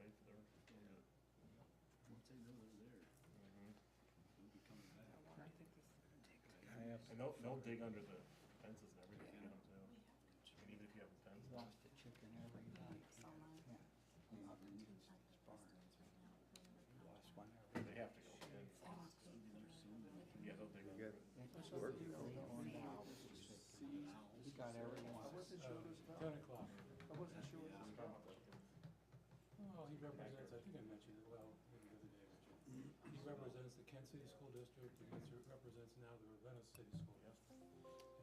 pay for their. Once they know they're there, they'll be coming back. And they'll dig under the fences and everything to get them too. And even if you have a fence. Lost a chicken every night. Lost one every. They have to go in. Yeah, they'll dig under it. He got everyone. 10 o'clock. I wasn't sure. Well, he represents, I think I mentioned it well the other day, Richard. He represents the Kent City School District, he represents now the Ravenna City School District.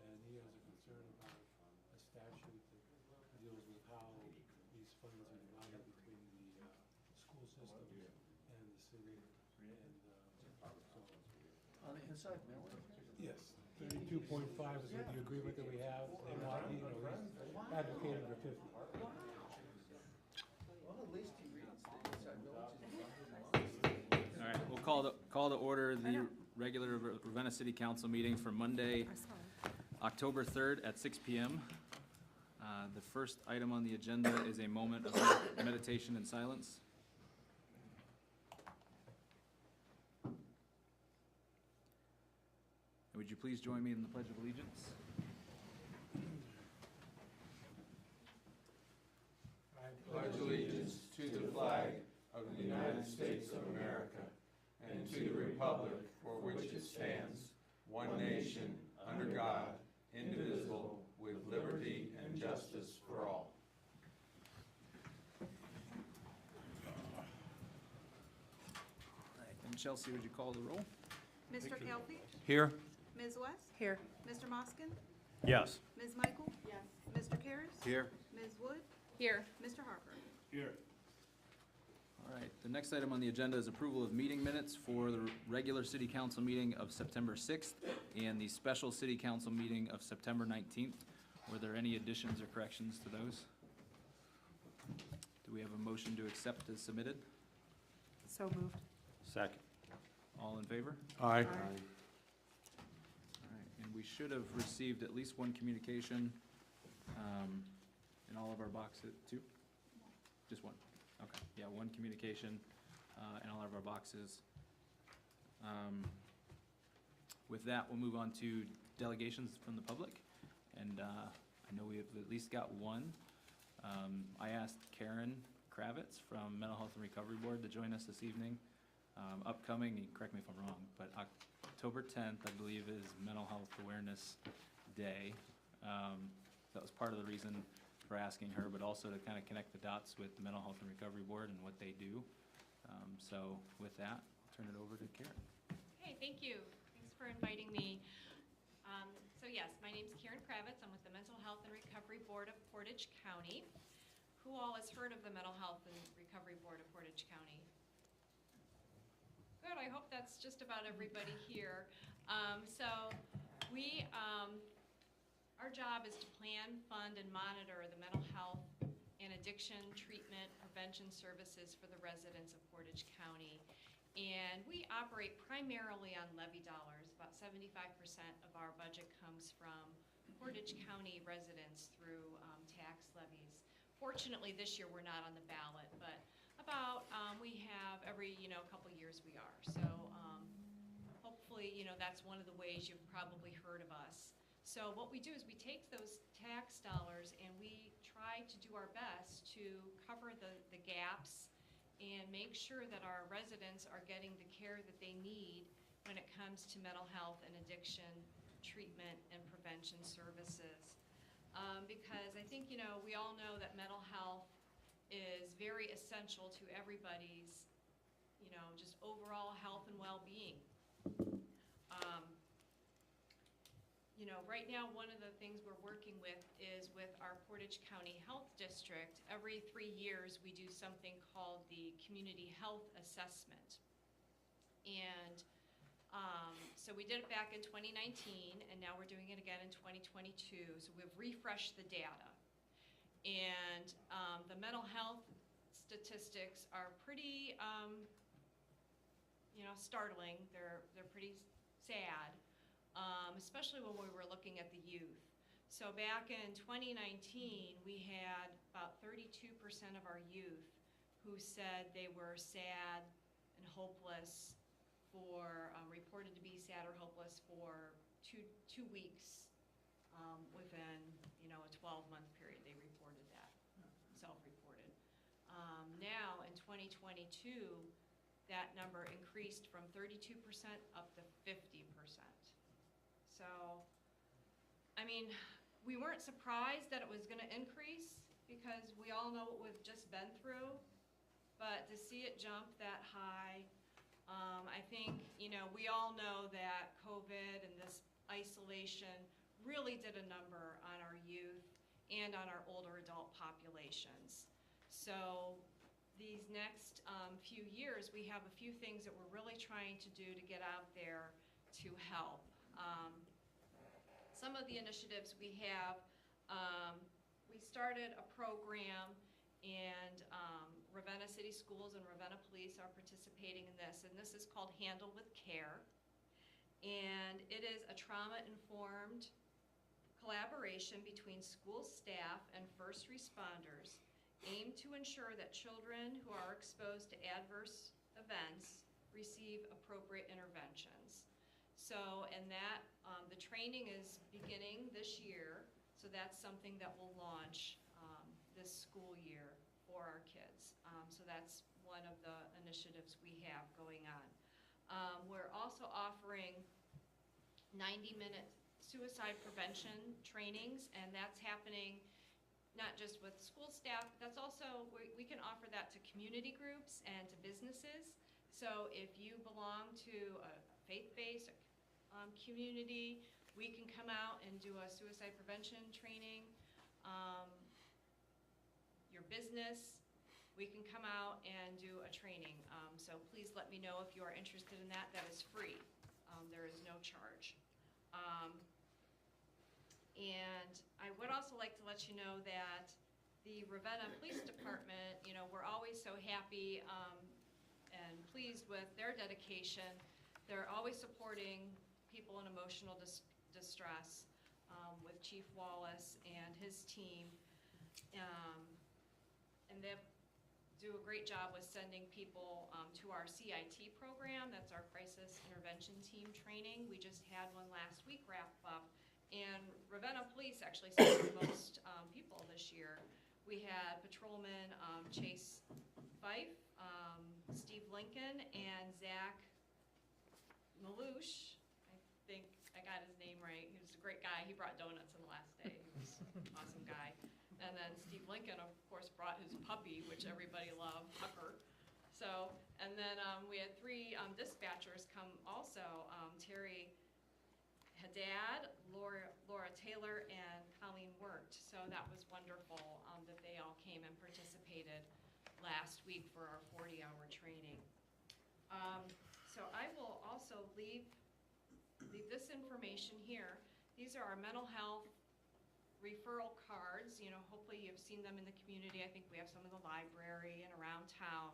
And he has a concern about a statute that deals with how these funds are divided between the school systems and the city. And On the inside, Miller? yes, 32.5 is the agreement that we have. They want, he's advocating for 50. Well, at least he reads the inside villages. All right, we'll call to order the regular Ravenna City Council meeting for Monday, October 3rd at 6 p.m. The first item on the agenda is a moment of meditation and silence. And would you please join me in the Pledge of Allegiance? Pledge allegiance to the flag of the United States of America and to the republic for which it stands, one nation, under God, indivisible, with liberty and justice for all. And Chelsea, would you call the roll? Mr. Kelpie? Here. Ms. West? Here. Mr. Moskin? Yes. Ms. Michael? Yes. Mr. Karas? Here. Ms. Wood? Here. Mr. Harper? Here. All right, the next item on the agenda is approval of meeting minutes for the regular city council meeting of September 6th and the special city council meeting of September 19th. Were there any additions or corrections to those? Do we have a motion to accept as submitted? So moved. Second. All in favor? Aye. All right, and we should have received at least one communication in all of our boxes, two? Just one? Okay, yeah, one communication in all of our boxes. With that, we'll move on to delegations from the public, and I know we have at least got one. I asked Karen Kravitz from Mental Health and Recovery Board to join us this evening. Upcoming, you can correct me if I'm wrong, but October 10th, I believe, is Mental Health Awareness Day. That was part of the reason for asking her, but also to kind of connect the dots with the Mental Health and Recovery Board and what they do. So with that, I'll turn it over to Karen. Hey, thank you. Thanks for inviting me. So yes, my name's Karen Kravitz. I'm with the Mental Health and Recovery Board of Portage County. Who all has heard of the Mental Health and Recovery Board of Portage County? Good, I hope that's just about everybody here. So we, our job is to plan, fund, and monitor the mental health and addiction treatment prevention services for the residents of Portage County. And we operate primarily on levy dollars. About 75% of our budget comes from Portage County residents through tax levies. Fortunately, this year we're not on the ballot, but about we have every couple years we are. So hopefully that's one of the ways you've probably heard of us. So what we do is we take those tax dollars and we try to do our best to cover the gaps and make sure that our residents are getting the care that they need when it comes to mental health and addiction treatment and prevention services. Because I think, we all know that mental health is very essential to everybody's, just overall health and well-being. Right now, one of the things we're working with is with our Portage County Health District. Every 3 years, we do something called the Community Health Assessment. And so we did it back in 2019, and now we're doing it again in 2022. So we've refreshed the data. And the mental health statistics are pretty, startling. They're pretty sad. Especially when we were looking at the youth. So back in 2019, we had about 32% of our youth who said they were sad and hopeless for, reported to be sad or hopeless for two weeks within, a 12-month period. They reported that, self-reported. Now, in 2022, that number increased from 32% up to 50%. So, I mean, we weren't surprised that it was gonna increase because we all know what we've just been through, but to see it jump that high, I think, we all know that COVID and this isolation really did a number on our youth and on our older adult populations. So these next few years, we have a few things that we're really trying to do to get out there to help. Some of the initiatives we have, we started a program, and Ravenna City Schools and Ravenna Police are participating in this, and this is called Handle with Care. And it is a trauma-informed collaboration between school staff and first responders aimed to ensure that children who are exposed to adverse events receive appropriate interventions. So, and that, the training is beginning this year, so that's something that will launch this school year for our kids. So that's one of the initiatives we have going on. We're also offering 90-minute suicide prevention trainings, and that's happening not just with school staff, but that's also, we can offer that to community groups and to businesses. So if you belong to a faith-based community, we can come out and do a suicide prevention training. Your business, we can come out and do a training. So please let me know if you are interested in that. That is free. There is no charge. And I would also like to let you know that the Ravenna Police Department, we're always so happy and pleased with their dedication. They're always supporting people in emotional distress with Chief Wallace and his team. And they do a great job with sending people to our CIT program. That's our Crisis Intervention Team training. We just had one last week wrap up. And Ravenna Police actually sent the most people this year. We had Patrolman Chase Fife, Steve Lincoln, and Zach Malouche. I think I got his name right. He was a great guy. He brought donuts on the last day. He was an awesome guy. And then Steve Lincoln, of course, brought his puppy, which everybody loved, Tucker. So, and then we had 3 dispatchers come also, Terry Haddad, Laura Taylor, and Colleen Wirt. So that was wonderful that they all came and participated last week for our 40-hour training. So I will also leave this information here. These are our mental health referral cards. Hopefully you've seen them in the community. I think we have some in the library and around town.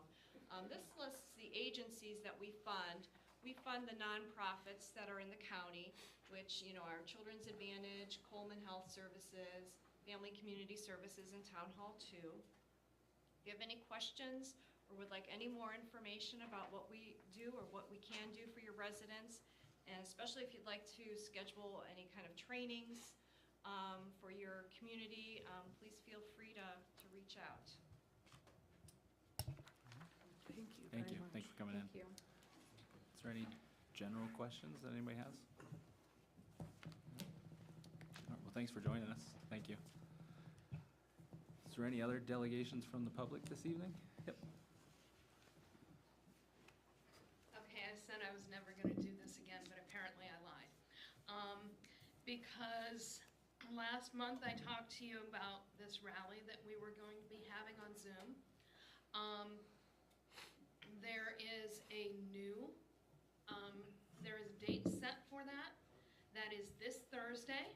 This lists the agencies that we fund. We fund the nonprofits that are in the county, which are Children's Advantage, Coleman Health Services, Family Community Services, and Town Hall 2. If you have any questions or would like any more information about what we do or what we can do for your residents, and especially if you'd like to schedule any kind of trainings for your community, please feel free to reach out. Thank you Thank very you. much. Thanks for coming in. Thank you. Is there any general questions that anybody has? All right, well, thanks for joining us. Thank you. Is there any other delegations from the public this evening? Yep. Okay, I said I was never going to do this again, but apparently I lied. Because last month I talked to you about this rally that we were going to be having on Zoom. There is a date set for that. That is this Thursday.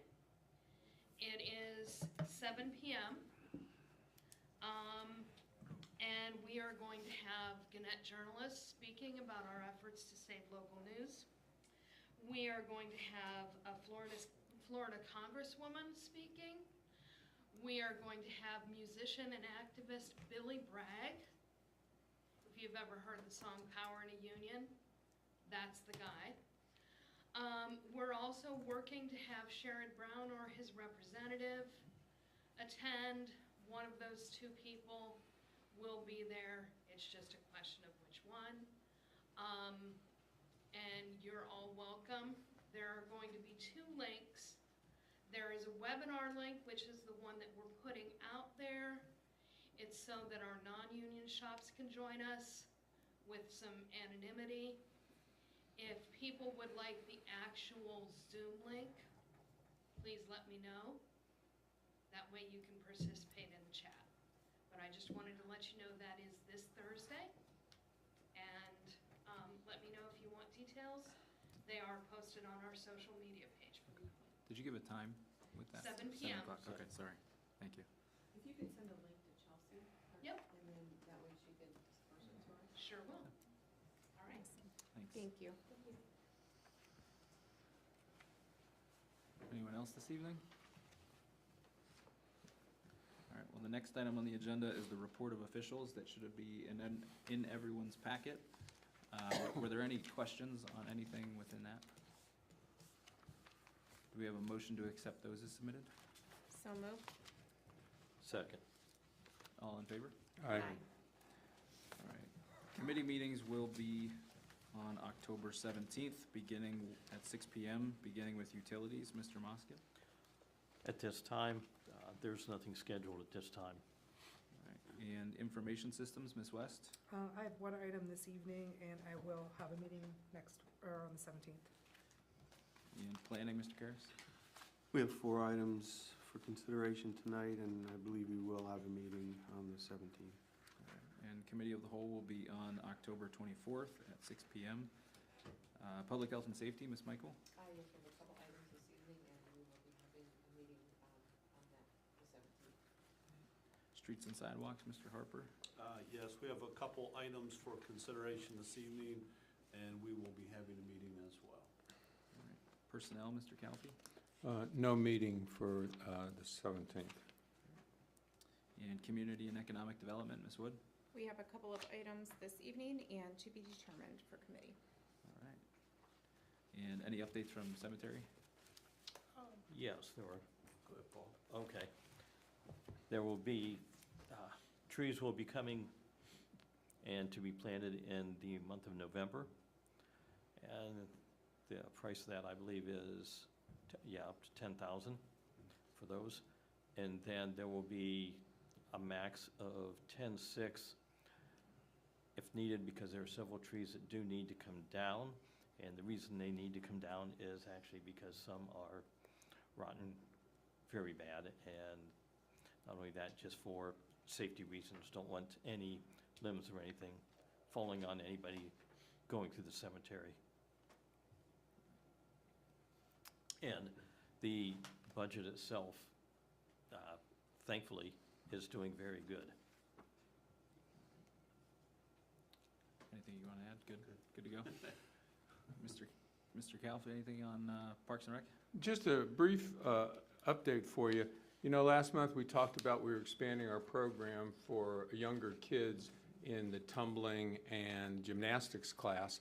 It is 7 p.m. And we are going to have Gannett journalists speaking about our efforts to save local news. We are going to have a Florida Congresswoman speaking. We are going to have musician and activist Billy Bragg you've ever heard the song Power in a Union, that's the guy. We're also working to have Sherrod Brown or his representative attend. One of those two people will be there. It's just a question of which one. And you're all welcome. There are going to be two links. There is a webinar link, which is the one that we're putting out there. It's so that our non-union shops can join us with some anonymity. If people would like the actual Zoom link, please let me know. That way you can participate in the chat. But I just wanted to let you know that is this Thursday. And let me know if you want details. They are posted on our social media page. Did you give a time with that? 7 p.m. 7 o'clock, okay, sorry. Thank you. If you could send a link to Chelsea. Yep. And then that way she can disperse it to her. Sure will. All right. Thanks. Thank you. Anyone else this evening? All right, well, the next item on the agenda is the report of officials. That should be in everyone's packet. Were there any questions on anything within that? Do we have a motion to accept those as submitted? So moved. Second. All in favor? Aye. All right. Committee meetings will be on October 17th, beginning at 6 p.m., beginning with utilities. Mr. Moskin? At this time, there's nothing scheduled at this time. All right. And information systems, Ms. West? I have one item this evening, and I will have a meeting on the 17th. And planning, Mr. Karas? We have 4 items for consideration tonight, and I believe we will have a meeting on the 17th. And committee of the whole will be on October 24th at 6 p.m. Public health and safety, Ms. Michael? I have a couple items this evening, and we will be having a meeting on that, the 17th. Streets and sidewalks, Mr. Harper? Yes, we have a couple items for consideration this evening, and we will be having a meeting as well. All right. Personnel, Mr. Calfee? No meeting for the 17th. And community and economic development, Ms. Wood? We have a couple of items this evening and to be determined for committee. All right. And any updates from cemetery? Yes, there were. Go ahead, Paul. Okay. There will be, trees will be coming and to be planted in the month of November. And the price of that, I believe, is, up to $10,000 for those. And then there will be a max of 10.6 if needed, because there are several trees that do need to come down. And the reason they need to come down is actually because some are rotten very bad, and not only that, just for safety reasons, don't want any limbs or anything falling on anybody going through the cemetery. And the budget itself, thankfully, is doing very good. Anything you want to add? Good to go? Mr. Calfee, anything on Parks and Rec? Just a brief update for you. You know, last month we talked about we were expanding our program for younger kids in the tumbling and gymnastics class.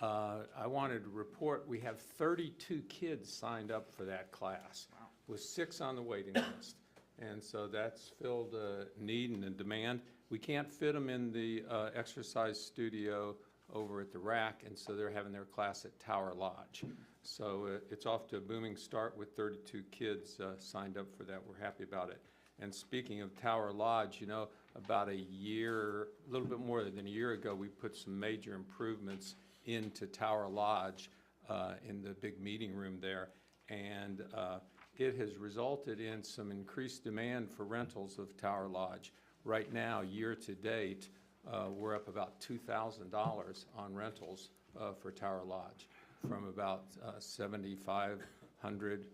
I wanted to report we have 32 kids signed up for that class, with 6 on the waiting list. And so that's filled a need and a demand. We can't fit them in the exercise studio over at the rack, and so they're having their class at Tower Lodge. So it's off to a booming start with 32 kids signed up for that. We're happy about it. And speaking of Tower Lodge, you know, about a little bit more than a year ago, we put some major improvements into Tower Lodge in the big meeting room there. And it has resulted in some increased demand for rentals of Tower Lodge. Right now, year to date, we're up about $2,000 on rentals for Tower Lodge, from about 7,500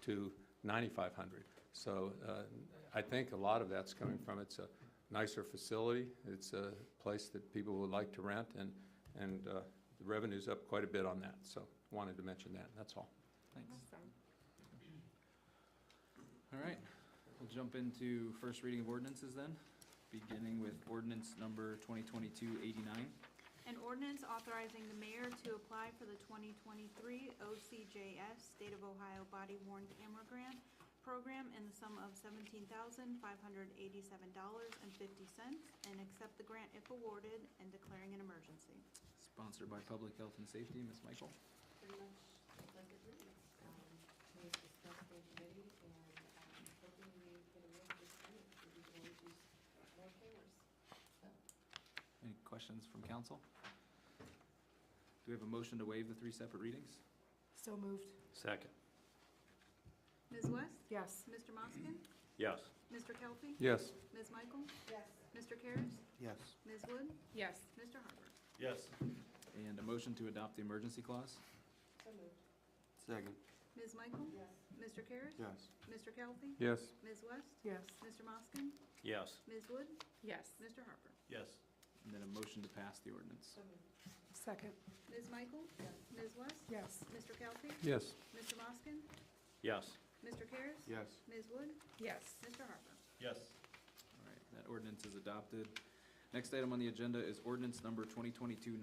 to 9,500. So I think a lot of that's coming from it's a nicer facility. It's a place that people would like to rent, and the revenue's up quite a bit on that. So wanted to mention that. That's all. Thanks. Awesome. All right. We'll jump into first reading of ordinances then. beginning with ordinance number 2022-89. An ordinance authorizing the mayor to apply for the 2023 OCJS State of Ohio Body Worn Camera Grant Program in the sum of $17,587.50 and accept the grant if awarded and declaring an emergency. Sponsored by Public Health and Safety, Ms. Michael. Pretty much like it reads. We discussed in committee and hoping we can amend this grant so we can always use more cameras. So, Any questions from council? Do we have a motion to waive the 3 separate readings? So moved. Second. Ms. West? Yes. Mr. Moskin? Yes. Mr. Kelly? Yes. Ms. Michael? yes. Mr. Karas? Yes. Ms. Wood? Yes. Mr. Harper? Yes. And a motion to adopt the emergency clause? So moved. Second. Ms. Michael? Yes. Mr. Karas? Yes. Mr. Kelly? Yes. Ms. West? Yes. Mr. Moskin? Yes. Ms. Wood? Yes. Mr. Harper? Yes. And then a motion to pass the ordinance. So moved. Second. Ms. Michael? Yes. Ms. West? Yes. Mr. Kelly? Yes. Mr. Moskin? Yes. Mr. Karas? Yes. Ms. Wood? Yes. Mr. Harper? Yes. All right, that ordinance is adopted. Next item on the agenda is ordinance number 2022-91.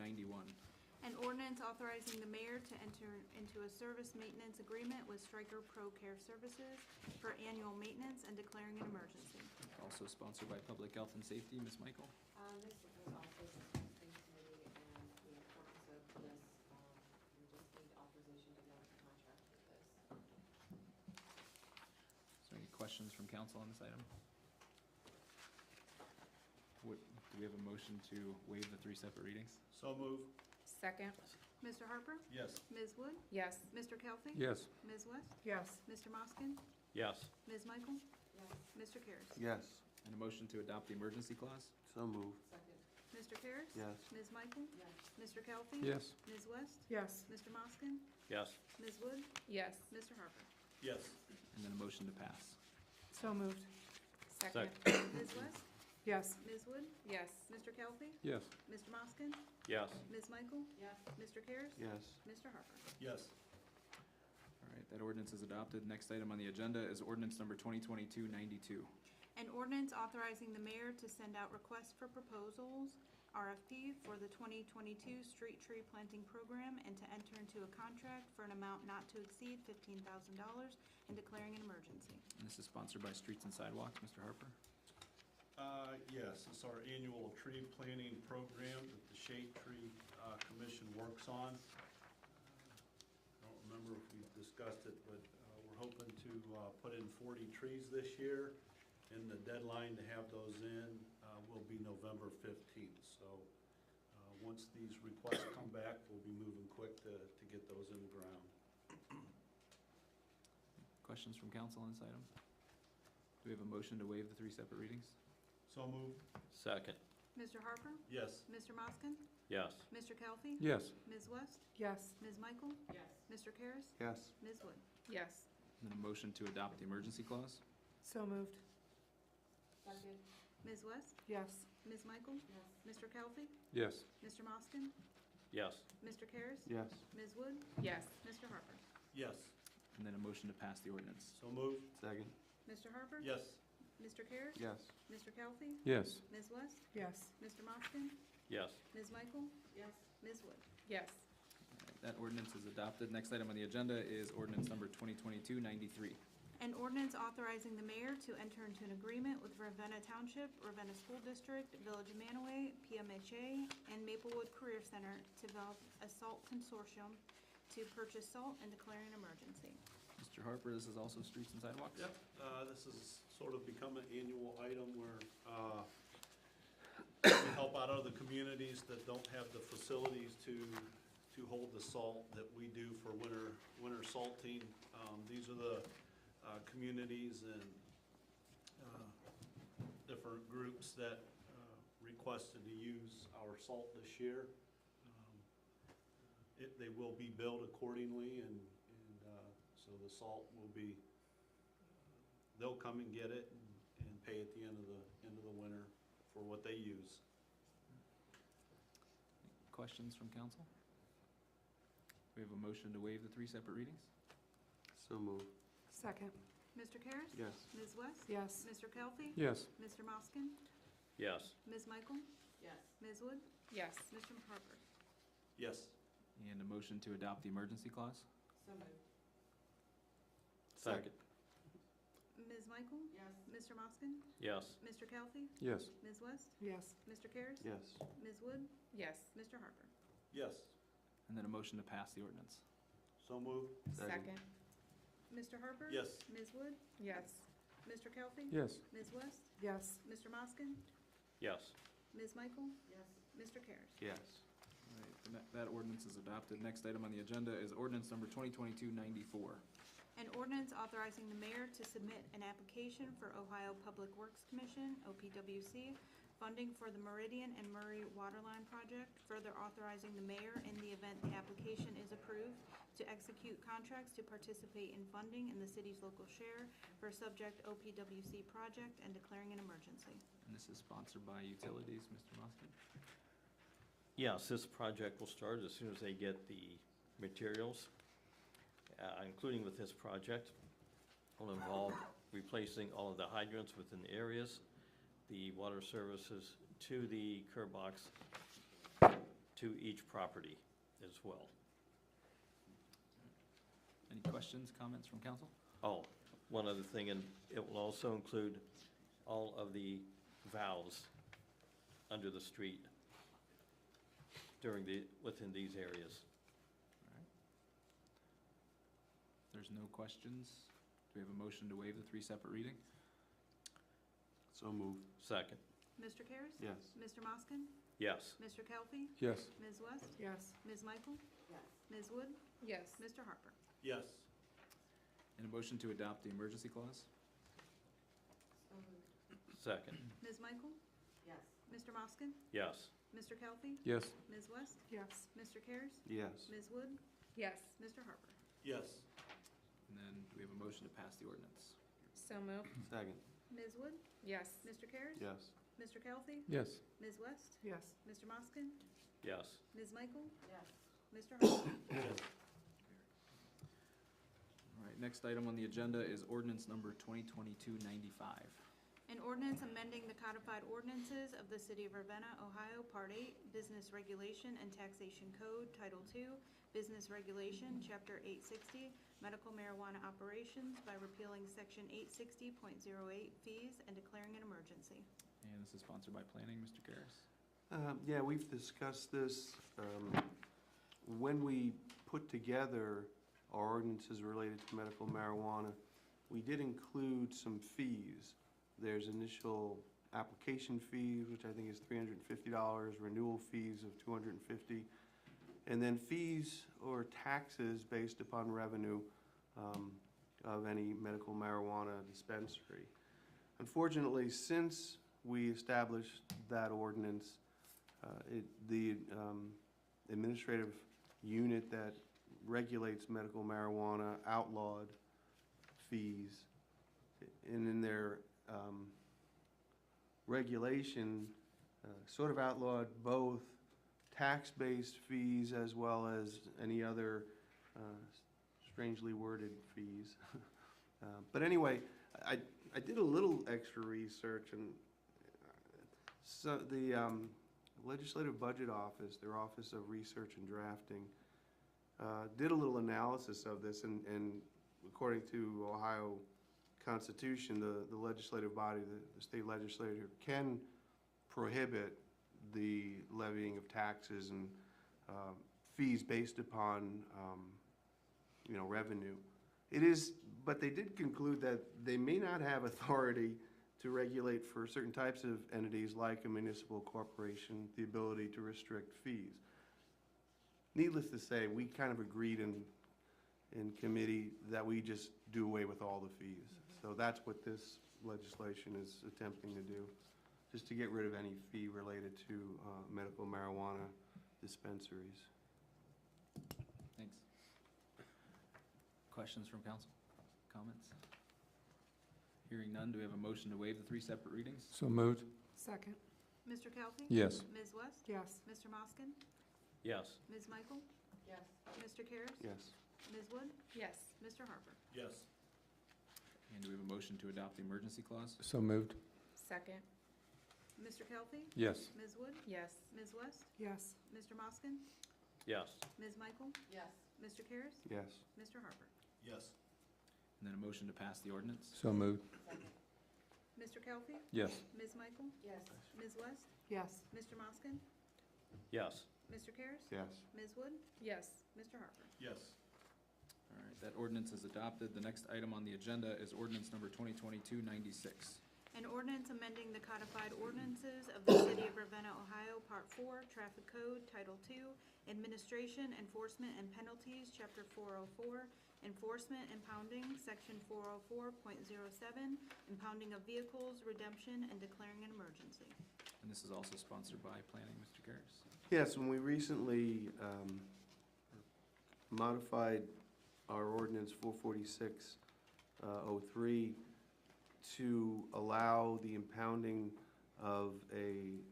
An ordinance authorizing the mayor to enter into a service maintenance agreement with Stryker Pro Care Services for annual maintenance and declaring an emergency. Also sponsored by Public Health and Safety, Ms. Michael. This was also discussed in committee and the importance of this. We just need authorization to go into contract with this. Is there any questions from council on this item? Do we have a motion to waive the 3 separate readings? So move. Second. Mr. Harper? Yes. Ms. Wood? Yes. Mr. Kelly? Yes. Ms. West? Yes. Mr. Moskin? Yes. Ms. Michael? Yes. Mr. Karas? Yes. And a motion to adopt the emergency clause? So move. Second. Mr. Karas? Yes. Ms. Michael? Yes. Mr. Kelly? Yes. Ms. West? Yes. Mr. Moskin? Yes. Ms. Wood? Yes. Mr. Harper? Yes. And then a motion to pass. So moved. Second. Ms. West? Yes. Ms. Wood? Yes. Mr. Kelly? Yes. Mr. Moskin? Yes. Ms. Michael? Yes. Mr. Karas? Yes. Mr. Harper? Yes. All right, that ordinance is adopted. Next item on the agenda is ordinance number 2022-92. An ordinance authorizing the mayor to send out requests for proposals, RFP, for the 2022 street tree planting program and to enter into a contract for an amount not to exceed $15,000 and declaring an emergency. And this is sponsored by Streets and Sidewalks, Mr. Harper. Yes, it's our annual tree planting program that the Shade Tree Commission works on. I don't remember if we've discussed it, but we're hoping to put in 40 trees this year, and the deadline to have those in will be November 15th. So once these requests come back, we'll be moving quick to get those in the ground. Questions from council on this item? Do we have a motion to waive the 3 separate readings? So moved. Second. Mr. Harper? Yes. Mr. Moskin? Yes. Mr. Kelly? Yes. Ms. West? Yes. Ms. Michael? Yes. Mr. Karas? Yes. Ms. Wood? Yes. And then a motion to adopt the emergency clause? So moved. Second. Ms. West? Yes. Ms. Michael? Yes. Mr. Kelly? Yes. Mr. Moskin? Yes. Mr. Karas? Yes. Ms. Wood? Yes. Mr. Harper? Yes. And then a motion to pass the ordinance. So moved. Second. Mr. Harper? Yes. Mr. Karas? Yes. Mr. Kelly? Yes. Ms. West? Yes. Mr. Moskin? Yes. Ms. Michael? Yes. Ms. Wood? Yes. All right, that ordinance is adopted. Next item on the agenda is ordinance number 2022-93. An ordinance authorizing the mayor to enter into an agreement with Ravenna Township, Ravenna School District, Village of Manaway, PMHA, and Maplewood Career Center to develop a salt consortium to purchase salt and declare an emergency. Mr. Harper, this is also Streets and Sidewalks? Yep, this is sort of become an annual item where we help out other communities that don't have the facilities to hold the salt that we do for winter salting. These are the communities and different groups that requested to use our salt this year. They will be billed accordingly, and so the salt will be, they'll come and get it and pay at the end of the winter for what they use. Questions from council? We have a motion to waive the 3 separate readings? So move. Second. Mr. Karas? Yes. Ms. West? Yes. Mr. Kelly? Yes. Mr. Moskin? Yes. Ms. Michael? Yes. Ms. Wood? Yes. Mr. Harper? Yes. And a motion to adopt the emergency clause? So moved. Second. Ms. Michael? Yes. Mr. Moskin? Yes. Mr. Kelly? Yes. Ms. West? Yes. Mr. Karas? Yes. Ms. Wood? Yes. Mr. Harper? Yes. And then a motion to pass the ordinance? So moved. Second. Mr. Harper? Yes. Ms. Wood? Yes. Mr. Kelly? Yes. Ms. West? Yes. Mr. Moskin? Yes. Ms. Michael? Yes. Mr. Karas? Yes. All right, that ordinance is adopted. Next item on the agenda is ordinance number 2022-94. An ordinance authorizing the mayor to submit an application for Ohio Public Works Commission, OPWC, funding for the Meridian and Murray Waterline Project, further authorizing the mayor in the event the application is approved to execute contracts to participate in funding in the city's local share for a subject OPWC project and declaring an emergency. And this is sponsored by Utilities, Mr. Moskin. Yes, this project will start as soon as they get the materials, including with this project. Will involve replacing all of the hydrants within the areas, the water services to the curb box, to each property as well. Any questions, comments from council? Oh, one other thing, and it will also include all of the valves under the street within these areas. All right. If there's no questions, do we have a motion to waive the 3 separate reading? So moved. Second. Mr. Karas? Yes. Mr. Moskin? Yes. Mr. Kelly? Yes. Ms. West? Yes. Ms. Michael? Yes. Ms. Wood? Yes. Mr. Harper? Yes. And a motion to adopt the emergency clause? So moved. Second. Ms. Michael? Yes. Mr. Moskin? Yes. Mr. Kelly? Yes. Ms. West? Yes. Mr. Karas? Yes. Ms. Wood? Yes. Mr. Harper? Yes. And then do we have a motion to pass the ordinance? So moved. Second. Ms. Wood? Yes. Mr. Karas? Yes. Mr. Kelly? Yes. Ms. West? Yes. Mr. Moskin? Yes. Ms. Michael? Yes. Mr. Harper? Yes. All right, next item on the agenda is ordinance number 2022-95. An ordinance amending the codified ordinances of the City of Ravenna, Ohio, Part 8, Business Regulation and Taxation Code, Title II, Business Regulation, Chapter 860, Medical Marijuana Operations by repealing Section 860.08 fees and declaring an emergency. And this is sponsored by Planning, Mr. Karas. Yeah, we've discussed this. When we put together our ordinances related to medical marijuana, we did include some fees. There's initial application fees, which I think is $350, renewal fees of $250, and then fees or taxes based upon revenue of any medical marijuana dispensary. Unfortunately, since we established that ordinance, the administrative unit that regulates medical marijuana outlawed fees, and in their regulation sort of outlawed both tax-based fees as well as any other strangely worded fees. But anyway, I did a little extra research, and so the Legislative Budget Office, their Office of Research and Drafting, did a little analysis of this, and according to Ohio Constitution, the legislative body, the state legislature, can prohibit the levying of taxes and fees based upon revenue. But they did conclude that they may not have authority to regulate for certain types of entities like a municipal corporation, the ability to restrict fees. Needless to say, we kind of agreed in committee that we just do away with all the fees. So that's what this legislation is attempting to do, just to get rid of any fee related to medical marijuana dispensaries. Thanks. Questions from council? Comments? Hearing none, do we have a motion to waive the 3 separate readings? So moved. Second. Mr. Kelly? Yes. Ms. West? Yes. Mr. Moskin? Yes. Ms. Michael? Yes. Mr. Karas? Yes. Ms. Wood? Yes. Mr. Harper? Yes. And do we have a motion to adopt the emergency clause? So moved. Second. Mr. Kelly? Yes. Ms. Wood? Yes. Ms. West? Yes. Mr. Moskin? Yes. Ms. Michael? Yes. Mr. Karas? Yes. Mr. Harper? Yes. And then a motion to pass the ordinance. So moved. Second. Mr. Kelly? Yes. Ms. Michael? Yes. Ms. West? Yes. Mr. Moskin? Yes. Mr. Karas? Yes. Ms. Wood? Yes. Mr. Harper? Yes. All right, that ordinance is adopted. The next item on the agenda is ordinance number 2022-96. An ordinance amending the codified ordinances of the City of Ravenna, Ohio, Part 4, Traffic Code, Title 2, Administration, Enforcement, and Penalties, Chapter 404, Enforcement, Impounding, Section 404.07, Impounding of Vehicles, Redemption, and declaring an emergency. And this is also sponsored by Planning, Mr. Karas. Yes, when we recently modified our ordinance 446-03 to allow the impounding of a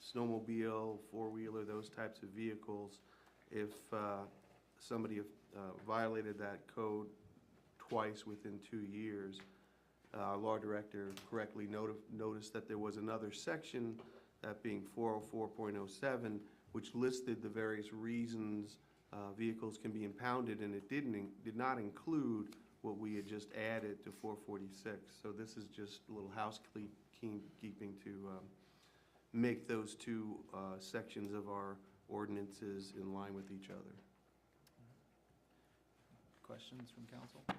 snowmobile, four-wheeler, those types of vehicles, if somebody violated that code twice within 2 years, our law director correctly noticed that there was another section, that being 404.07, which listed the various reasons vehicles can be impounded, and it did not include what we had just added to 446. So this is just a little housekeeping to make those two sections of our ordinances in line with each other. Questions from council? Do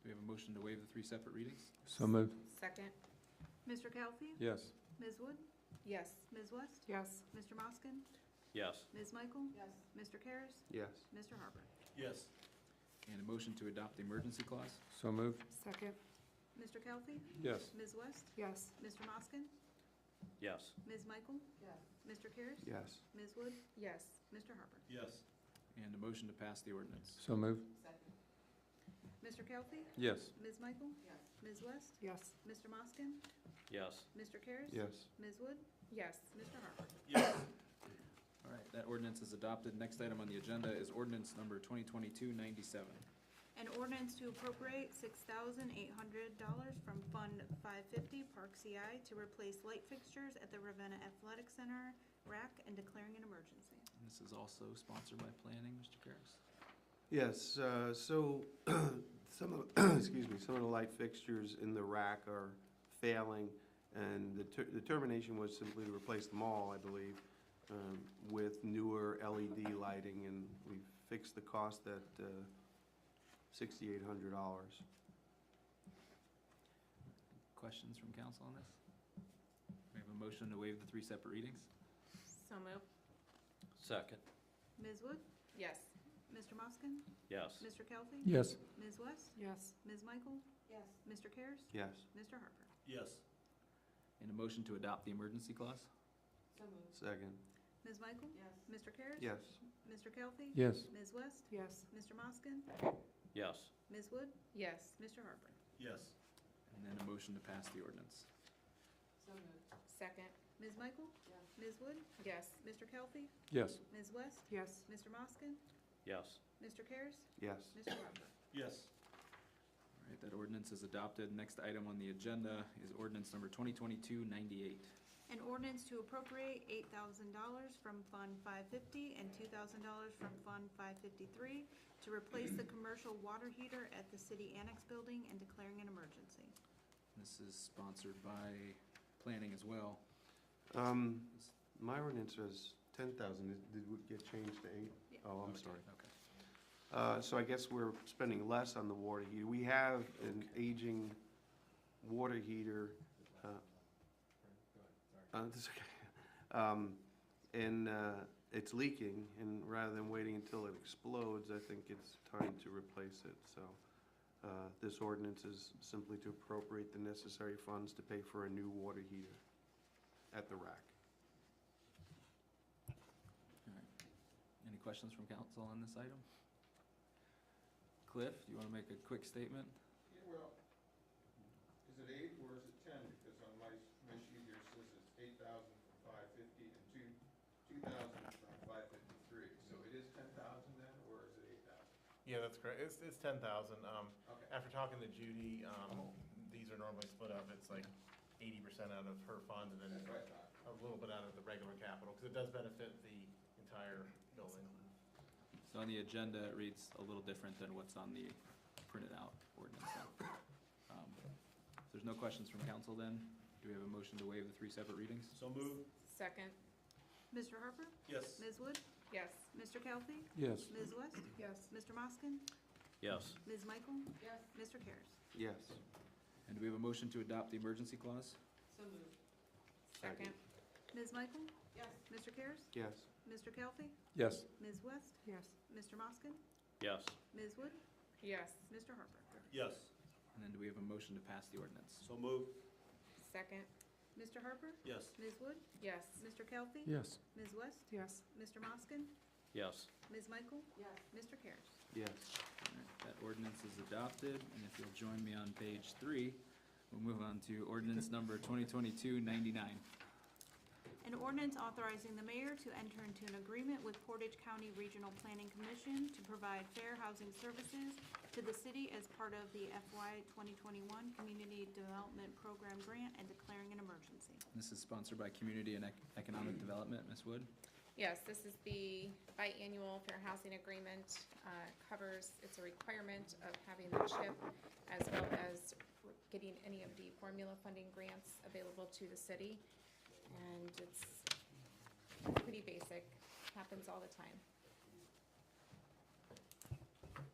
we have a motion to waive the 3 separate readings? So moved. Second. Mr. Kelly? Yes. Ms. Wood? Yes. Ms. West? Yes. Mr. Moskin? Yes. Ms. Michael? Yes. Mr. Karas? Yes. Mr. Harper? Yes. And a motion to adopt the emergency clause? So moved. Second. Mr. Kelly? Yes. Ms. West? Yes. Mr. Moskin? Yes. Ms. Michael? Yes. Mr. Karas? Yes. Ms. Wood? Yes. Mr. Harper? Yes. And a motion to pass the ordinance? So moved. Second. Mr. Kelly? Yes. Ms. Michael? Yes. Ms. West? Yes. Mr. Moskin? Yes. Mr. Karas? Yes. Ms. Wood? Yes. Mr. Harper? Yes. All right, that ordinance is adopted. Next item on the agenda is ordinance number 2022-97. An ordinance to appropriate $6,800 from Fund 550 Park CI to replace light fixtures at the Ravenna Athletic Center, RAC, and declaring an emergency. And this is also sponsored by Planning, Mr. Karas. Yes, so some of, excuse me, some of the light fixtures in the rack are failing, and the determination was simply to replace them all, I believe, with newer LED lighting, and we fixed the cost at $6,800. Questions from council on this? We have a motion to waive the 3 separate readings? So moved. Second. Ms. Wood? Yes. Mr. Moskin? Yes. Mr. Kelly? Yes. Ms. West? Yes. Ms. Michael? Yes. Mr. Karas? Yes. Mr. Harper? Yes. And a motion to adopt the emergency clause? So moved. Second. Ms. Michael? Yes. Mr. Karas? Yes. Mr. Kelly? Yes. Ms. West? Yes. Mr. Moskin? Yes. Ms. Wood? Yes. Mr. Harper? Yes. And then a motion to pass the ordinance? So moved. Second. Ms. Michael? Yes. Ms. Wood? Yes. Mr. Kelly? Yes. Ms. West? Yes. Mr. Moskin? Yes. Mr. Karas? Yes. Mr. Harper? Yes. All right, that ordinance is adopted. Next item on the agenda is ordinance number 2022-98. An ordinance to appropriate $8,000 from Fund 550 and $2,000 from Fund 553 to replace the commercial water heater at the city annex building and declaring an emergency. This is sponsored by Planning as well. My ordinance was 10,000. Did it get changed to 8? Yeah. Oh, I'm Okay, sorry. Okay. So I guess we're spending less on the water heater. We have an aging water heater. That's okay. And it's leaking, and rather than waiting until it explodes, I think it's time to replace it. So this ordinance is simply to appropriate the necessary funds to pay for a new water heater at the rack. All right. Any questions from council on this item? Cliff, do you want to make a quick statement? Yeah, well, is it 8 or is it 10? Because on my sheet here it says it's 8,000 from 550 and 2,000 from 553. So it is 10,000 then, or is it 8,000? Yeah, that's correct. It's 10,000. Okay. After talking to Judy, these are normally split up. It's like 80% out of her fund and then a little bit out of the regular capital, because it does benefit the entire building. So on the agenda, it reads a little different than what's on the printed out ordinance. If there's no questions from council then, do we have a motion to waive the 3 separate readings? So moved. Second. Mr. Harper? Yes. Ms. Wood? Yes. Mr. Kelly? Yes. Ms. West? Yes. Mr. Moskin? Yes. Ms. Michael? Yes. Mr. Karas? Yes. And do we have a motion to adopt the emergency clause? So moved. Second. Ms. Michael? Yes. Mr. Karas? Yes. Mr. Kelly? Yes. Ms. West? Yes. Mr. Moskin? Yes. Ms. Wood? Yes. Mr. Harper? Yes. And then do we have a motion to pass the ordinance? So moved. Second. Mr. Harper? Yes. Ms. Wood? Yes. Mr. Kelly? Yes. Ms. West? Yes. Mr. Moskin? Yes. Ms. Michael? Yes. Mr. Karas? Yes. All right, that ordinance is adopted, and if you'll join me on page 3, we'll move on to ordinance number 2022-99. An ordinance authorizing the mayor to enter into an agreement with Portage County Regional Planning Commission to provide fair housing services to the city as part of the FY 2021 Community Development Program grant and declaring an emergency. This is sponsored by Community and Economic Development. Ms. Wood? Yes, this is the biannual fair housing agreement, covers, it's a requirement of having the CHIP as well as getting any of the formula funding grants available to the city. And it's pretty basic, happens all the time.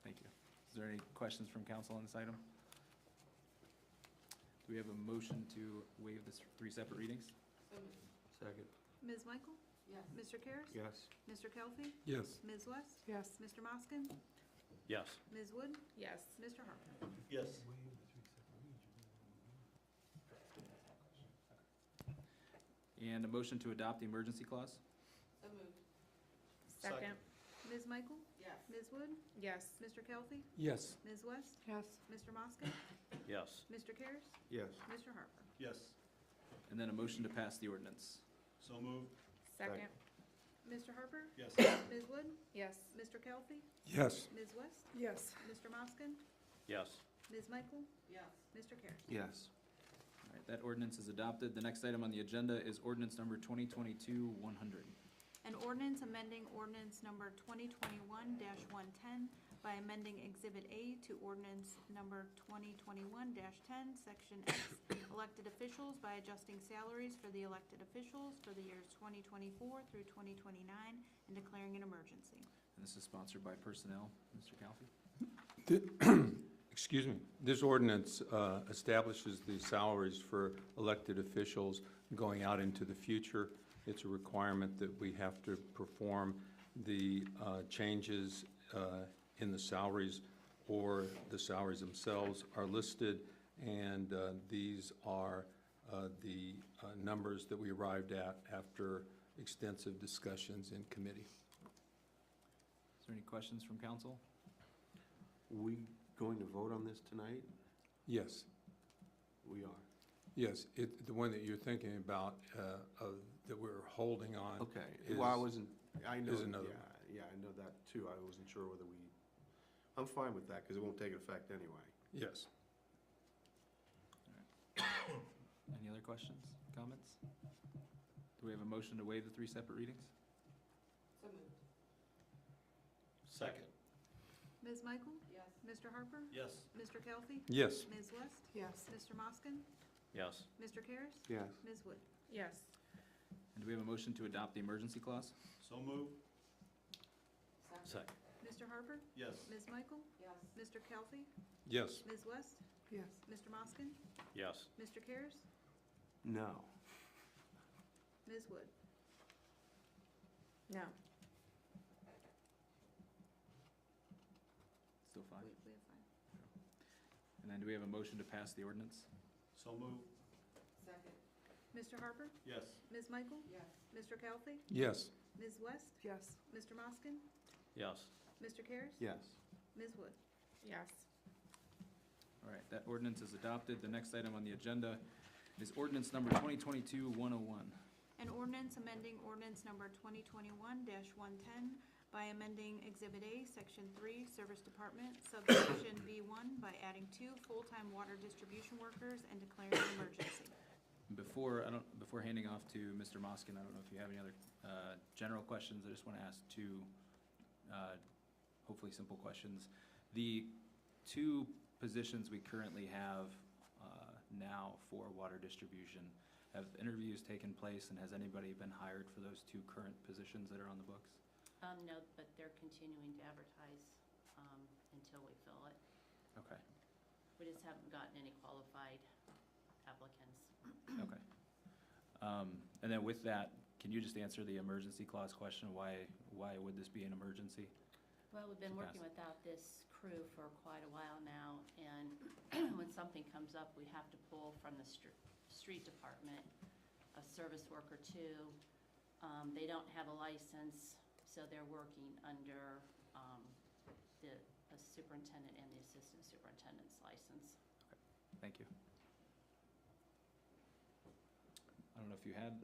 Thank you. Is there any questions from council on this item? Do we have a motion to waive this 3 separate readings? So moved. Second. Ms. Michael? Yes. Mr. Karas? Yes. Mr. Kelly? Yes. Ms. West? Yes. Mr. Moskin? Yes. Ms. Wood? Yes. Mr. Harper? Yes. And a motion to adopt the emergency clause? So moved. Second. Ms. Michael? Yes. Ms. Wood? Yes. Mr. Kelly? Yes. Ms. West? Yes. Mr. Moskin? Yes. Mr. Karas? Yes. Mr. Harper? Yes. And then a motion to pass the ordinance? So moved. Second. Mr. Harper? Yes. Ms. Wood? Yes. Mr. Kelly? Yes. Ms. West? Yes. Mr. Moskin? Yes. Ms. Michael? Yes. Mr. Karas? Yes. All right, that ordinance is adopted. The next item on the agenda is ordinance number 2022-100. An ordinance amending ordinance number 2021-110 by amending Exhibit A to ordinance number 2021-10, Section X, elected officials by adjusting salaries for the elected officials for the years 2024 through 2029 and declaring an emergency. And this is sponsored by Personnel. Mr. Calfee? Excuse me. This ordinance establishes the salaries for elected officials going out into the future. It's a requirement that we have to perform the changes in the salaries, or the salaries themselves are listed, and these are the numbers that we arrived at after extensive discussions in committee. Is there any questions from council? We going to vote on this tonight? Yes, We are. yes. The one that you're thinking about, that we're holding on. Okay. is- Well, I wasn't, I know, is another yeah, I know that too. I wasn't sure whether I'm fine with that because it won't take effect anyway. Yes. Any other questions, comments? Do we have a motion to waive the 3 separate readings? So moved. Second. Ms. Michael? Yes. Mr. Harper? Yes. Mr. Kelly? Yes. Ms. West? Yes. Mr. Moskin? Yes. Mr. Karas? Yes. Ms. Wood? Yes. And do we have a motion to adopt the emergency clause? So moved. Second. Mr. Harper? Yes. Ms. Michael? Yes. Mr. Kelly? Yes. Ms. West? Yes. Mr. Moskin? Yes. Mr. Karas? No. Ms. Wood? No. Still fine. We have five. And then do we have a motion to pass the ordinance? So moved. Second. Mr. Harper? Yes. Ms. Michael? Yes. Mr. Kelly? Yes. Ms. West? Yes. Mr. Moskin? Yes. Mr. Karas? Yes. Ms. Wood? Yes. All right, that ordinance is adopted. The next item on the agenda is ordinance number 2022-101. An ordinance amending ordinance number 2021-110 by amending Exhibit A, Section 3, Service Department, subsection B1 by adding 2 full-time water distribution workers and declaring an emergency. Before handing off to Mr. Moskin, I don't know if you have any other general questions. I just want to ask two, hopefully simple questions. The two positions we currently have now for water distribution, have interviews taken place, and has anybody been hired for those two current positions that are on the books? No, but they're continuing to advertise until we fill it. Okay, We just haven't gotten any qualified applicants. okay. And then with that, can you just answer the emergency clause question? Why would this be an emergency? Well, we've been To working pass. without this crew for quite a while now, and when something comes up, we have to pull from the street department a service worker too. They don't have a license, so they're working under the superintendent and the assistant superintendent's license. Thank you. I don't know if you had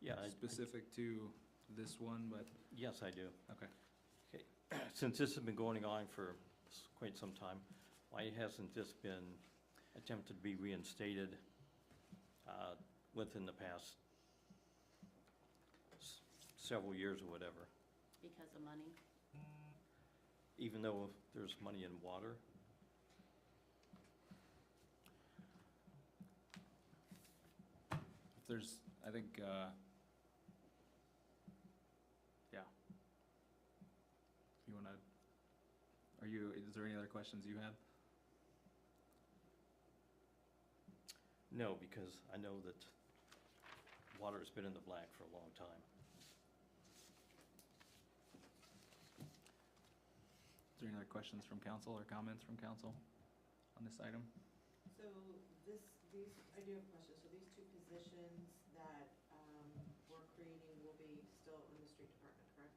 Yeah, specific to this one, but, yes, I do. okay. Okay, since this has been going on for quite some time, why hasn't this been attempted to be reinstated within the past several years or whatever? Because of money. Even though there's money in water? If there's, I think, yeah. You wanna, is there any other questions you have? No, because I know that water has been in the black for a long time. Is there any other questions from council or comments from council on this item? So I do have a question. So these two positions that we're creating will be still in the street department, correct?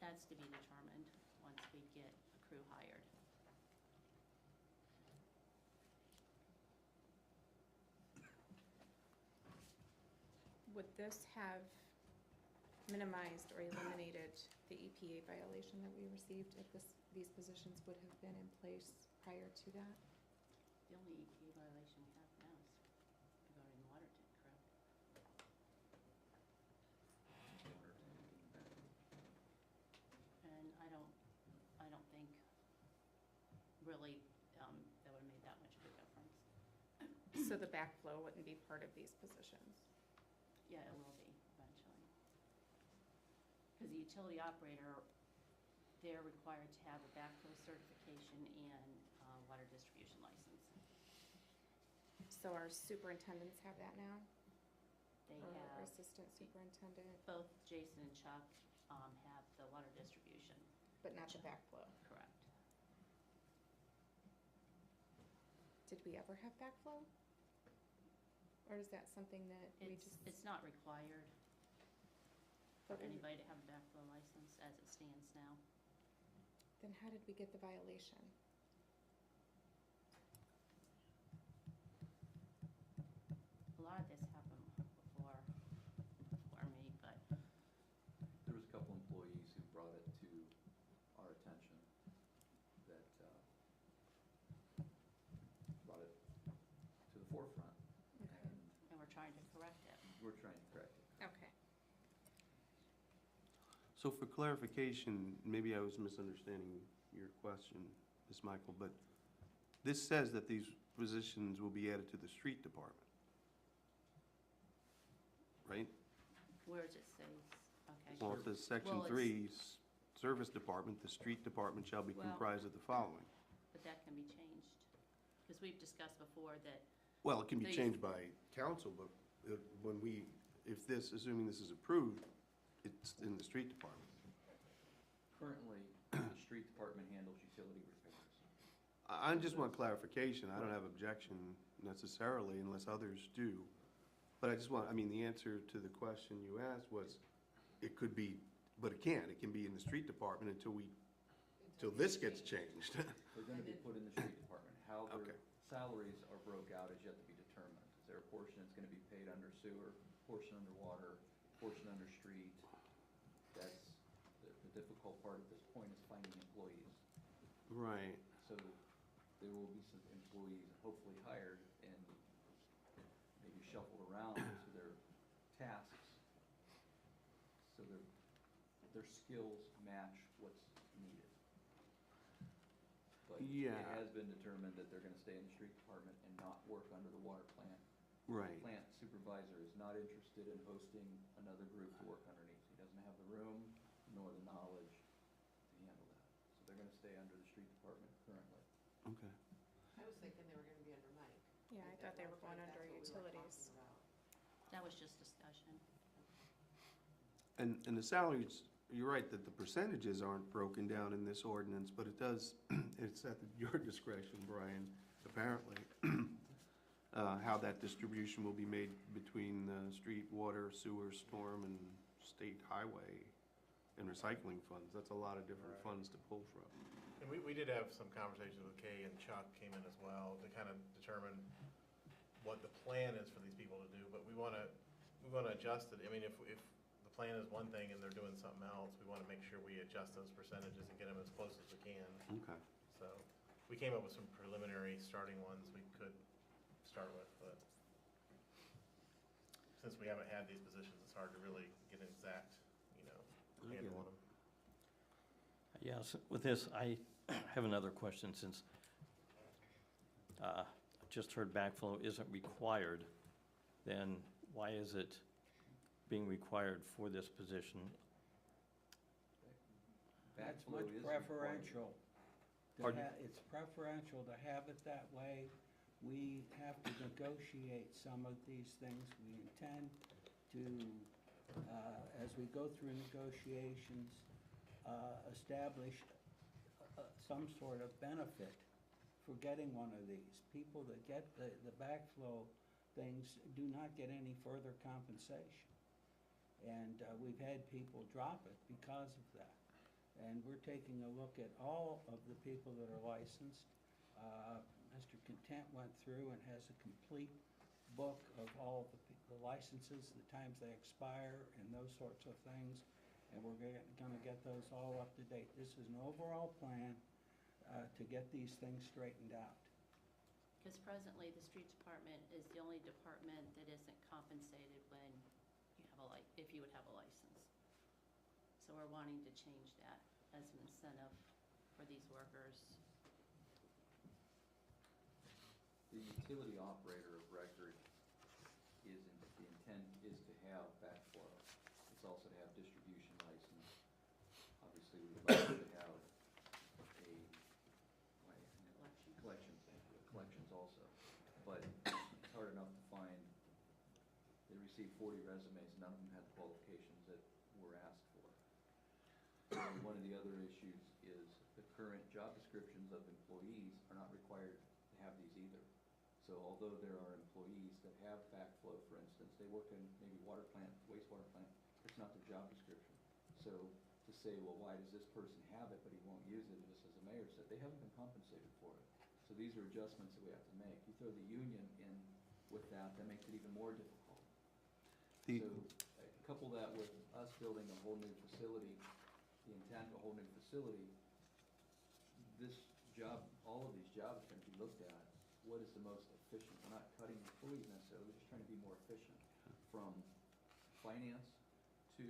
That's to be determined once we get a crew hired. Would this have minimized or eliminated the EPA violation that we received if these positions would have been in place prior to that? The only EPA violation we have now is regarding the water tank, correct? And I don't think really that would have made that much of a difference. So the backflow wouldn't be part of these positions? Yeah, it will be eventually. Because the utility operator, they're required to have a backflow certification and water distribution license. So our superintendents have that now? They Or have, assistant superintendent, both Jason and Chuck have the water distribution. but not the backflow? Correct. Did we ever have backflow? Or is that something that we just? It's not required for but we- anybody to have a backflow license as it stands now. Then how did we get the violation? A lot of this happened before me, but There was a couple employees who brought it to our attention that brought it to the forefront. Okay. and we're trying to correct it. We're trying to correct it. Okay. So for clarification, maybe I was misunderstanding your question, Ms. Michael, but this says that these positions will be added to the street department, right? Where does it say? Okay. Well, it says section Well, 3, service department, the street department shall be Well- comprised of the following. But that can be changed, because we've discussed before that, Well, it can be These- changed by council, but assuming this is approved, it's in the street department. Currently, the street department handles utility repairs. I just want clarification. I don't have objection necessarily unless others do. But the answer to the question you asked was, it could be, but it can't. It can be in the street department until this gets changed. They're gonna be put in the street department. How Okay. their salaries are broke out is yet to be determined. Is there a portion that's gonna be paid under sewer, portion under water, portion under street? That's, the difficult part at this point is finding employees. Right. So there will be some employees hopefully hired in shuffled around to their tasks, so their skills match what's needed. But Yeah. it has been determined that they're gonna stay in the street department and not work under the water plant. Right. The plant supervisor is not interested in hosting another group to work underneath. He doesn't have the room nor the knowledge to handle that. So they're gonna stay under the street department currently. Okay. I was thinking they were gonna be under Mike. Yeah, I thought they were going under utilities. That was just discussion. And the salaries, you're right that the percentages aren't broken down in this ordinance, but it does, it's at your discretion, Brian, apparently, how that distribution will be made between street, water, sewer, storm, and state highway and recycling funds. That's a lot of different funds to pull from. And we did have some conversations with Kay, and Chuck came in as well to kind of determine what the plan is for these people to do, but we want to adjust it. I mean, if the plan is one thing and they're doing something else, we want to make sure we adjust those percentages and get them as close as we can. Okay. So we came up with some preliminary starting ones we could start with, but since we haven't had these positions, it's hard to really get an exact, handle on them. Yes, with this, I have another question, since I just heard backflow isn't required, then why is it being required for this position? That's Backflow much is required. preferential. Pardon? It's preferential to have it that way. We have to negotiate some of these things. We intend to, as we go through negotiations, establish some sort of benefit for getting one of these. People that get the backflow things do not get any further compensation. And we've had people drop it because of that. And we're taking a look at all of the people that are licensed. Mr. Content went through and has a complete book of all of the licenses, the times they expire, and those sorts of things. And we're gonna get those all up to date. This is an overall plan to get these things straightened out. Because presently, the street department is the only department that isn't compensated when you have if you would have a license. So we're wanting to change that as an incentive for these workers. The utility operator of record the intent is to have backflow. It's also to have distribution license. Obviously, we would like to have collections also. But it's hard enough to find. They received 40 resumes, none of them had the qualifications that were asked for. And one of the other issues is the current job descriptions of employees are not required to have these either. So although there are employees that have backflow, for instance, they work in maybe water plant, wastewater plant, it's not their job description. So to say, well, why does this person have it but he won't use it, just as the mayor said, they haven't been compensated for it. So these are adjustments that we have to make. You throw the union in with that makes it even more difficult. So couple that with us building a whole new facility, the intent of a whole new facility, this job, all of these jobs are going to be looked at. What is the most efficient? We're not cutting employees necessarily, we're just trying to be more efficient, from finance to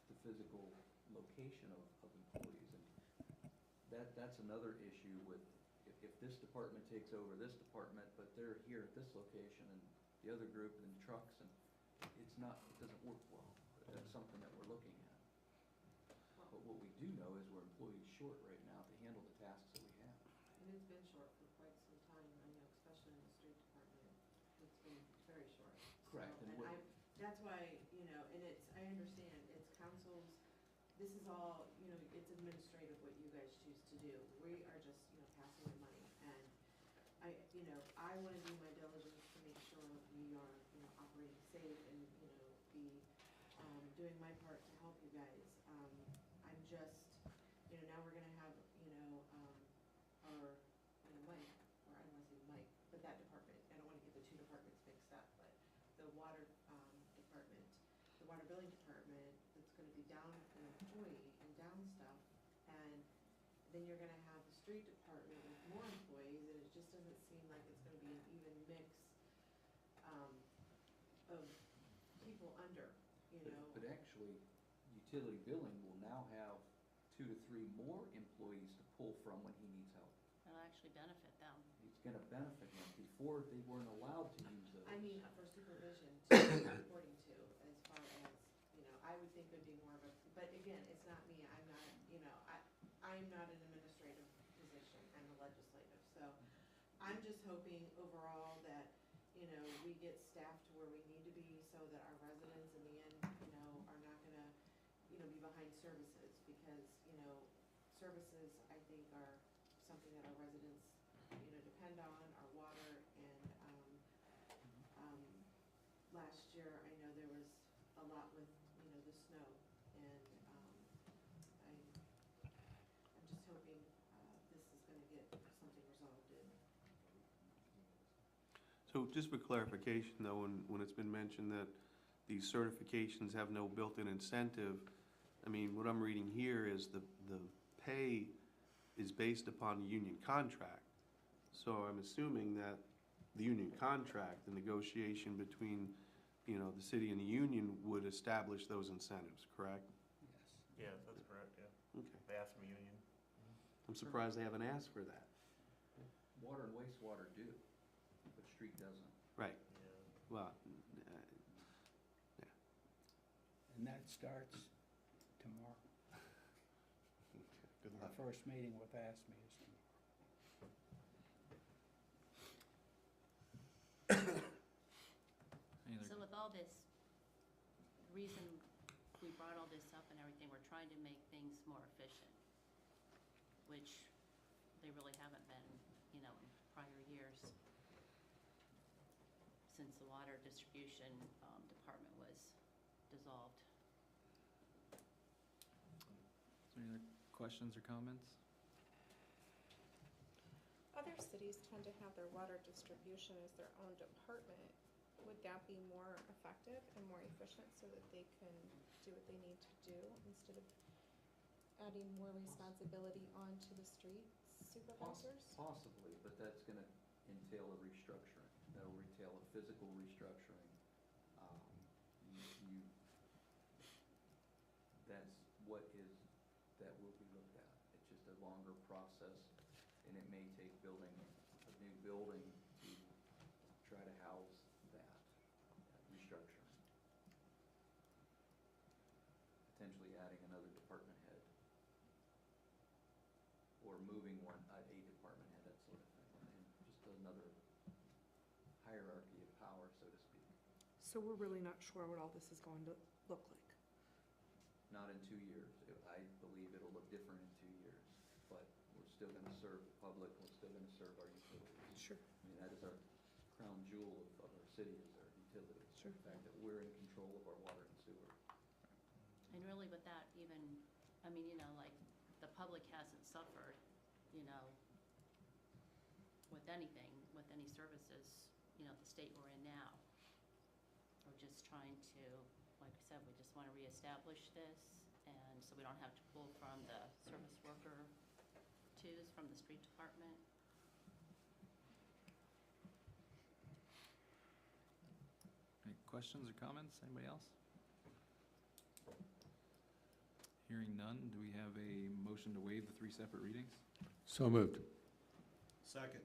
the physical location of employees. And that's another issue with, if this department takes over this department, but they're here at this location and the other group in trucks, and it doesn't work well. That's something that we're looking at. But what we do know is we're employees short right now to handle the tasks that we have. And it's been short for quite some time, I know, especially in the street department. It's been very short. Correct. So, and that's why, and I understand, it's council's, this is all, it's administrative what you guys choose to do. We are just, passing the money. And I want to do my diligence to make sure we are, operating safe and, be doing my part to help you guys. I'm just, now we're gonna have, our, Mike, or I don't wanna say Mike, but that department, I don't wanna get the two departments mixed up, but the water, department, the water billing department, that's gonna be down an employee and down stuff, and then you're gonna have the street department with more employees, and it just doesn't seem like it's gonna be an even mix of people under, you know. But actually, utility billing will now have 2 to 3 more employees to pull from when he needs help. It'll actually benefit them. It's gonna benefit him. Before, they weren't allowed to use those. I mean, for supervision to be reporting to, as far as, you know, I would think it would be more of a, but again, it's not me, I'm not, you know, I'm not an administrative position, I'm a legislative, so I'm just hoping overall that, you know, we get staffed to where we need to be so that our residents in the end, you know, are not gonna, you know, be behind services, because, you know, services, I think, are something that our residents, you know, depend on, our water, and, last year, I know there was a lot with, you know, the snow, and, I'm just hoping, this is gonna get something resolved in. So just for clarification though, when it's been mentioned that these certifications have no built-in incentive, I mean, what I'm reading here is the pay is based upon a union contract. So I'm assuming that the union contract, the negotiation between, you know, the city and the union would establish those incentives, correct? Yes. Yeah, that's correct, yeah. Okay. They asked from a union. I'm surprised they haven't asked for that. Water and wastewater do, but street doesn't. Right. Yeah. Well, And that starts tomorrow. good Our luck. first meeting with ASME is tomorrow. Any other So with all this, the reason we brought all this up and everything, we're trying to make things more efficient, which they really haven't been, you know, in prior years, since the water distribution department was dissolved. Is there any other questions or comments? Other cities tend to have their water distribution as their own department. Would that be more effective and more efficient so that they can do what they need to do instead of adding more responsibility onto the street supervisors? Possibly, but that's gonna entail a restructuring. That'll entail a physical restructuring. That will be looked at. It's just a longer process, and it may take building a new building to try to house that restructuring. Potentially adding another department head, or moving a department head, that sort of thing, and just another hierarchy of power, so to speak. So we're really not sure what all this is going to look like. Not in 2 years. I believe it'll look different in 2 years, but we're still gonna serve the public, we're still gonna serve our utilities. Sure. I mean, that is our crown jewel of our city, is our utilities. Sure. The fact that we're in control of our water and sewer. And really with that even, I mean, you know, like, the public hasn't suffered, you know, with anything, with any services, you know, the state we're in now. We're just trying to, like I said, we just want to reestablish this, and so we don't have to pull from the service worker twos from the street department. Any questions or comments? Anybody else? Hearing none, do we have a motion to waive the 3 separate readings? So moved. Second.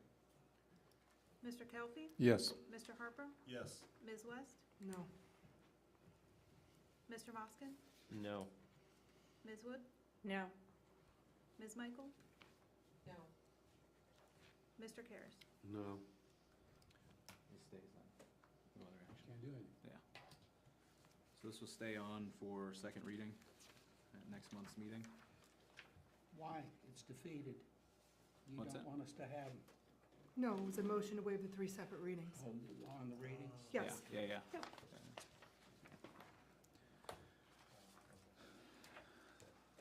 Mr. Kelfy? Yes. Mr. Harper? Yes. Ms. West? No. Mr. Moskin? No. Ms. Wood? No. Ms. Michael? No. Mr. Karas? No. It stays on. No other action. Can't do anything. Yeah. So this will stay on for second reading at next month's meeting. Why? It's defeated. You What's don't that? want us to have No, it was a motion to waive the 3 separate readings. on the readings? Yes. Yeah. Yep.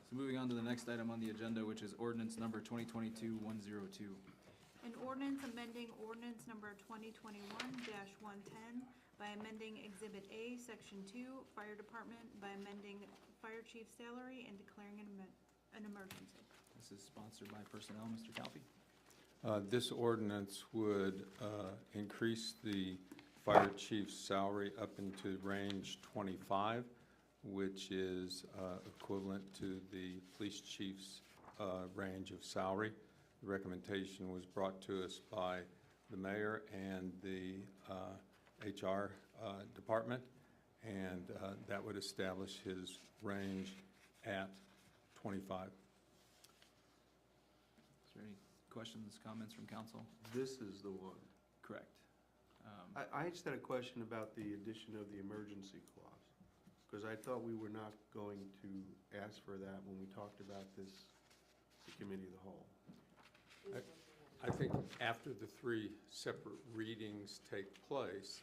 So moving on to the next item on the agenda, which is ordinance number 2022-102. An ordinance amending ordinance number 2021-110 by amending Exhibit A, Section 2, Fire Department, by amending Fire Chief salary and declaring an emergency. This is sponsored by Personnel. Mr. Calfee? This ordinance would increase the fire chief's salary up into range 25, which is equivalent to the police chief's range of salary. The recommendation was brought to us by the mayor and the HR department, and that would establish his range at 25. Is there any questions, comments from council? This is the one. Correct. I just had a question about the addition of the emergency clause, because I thought we were not going to ask for that when we talked about this, the committee of the whole. I think after the 3 separate readings take place,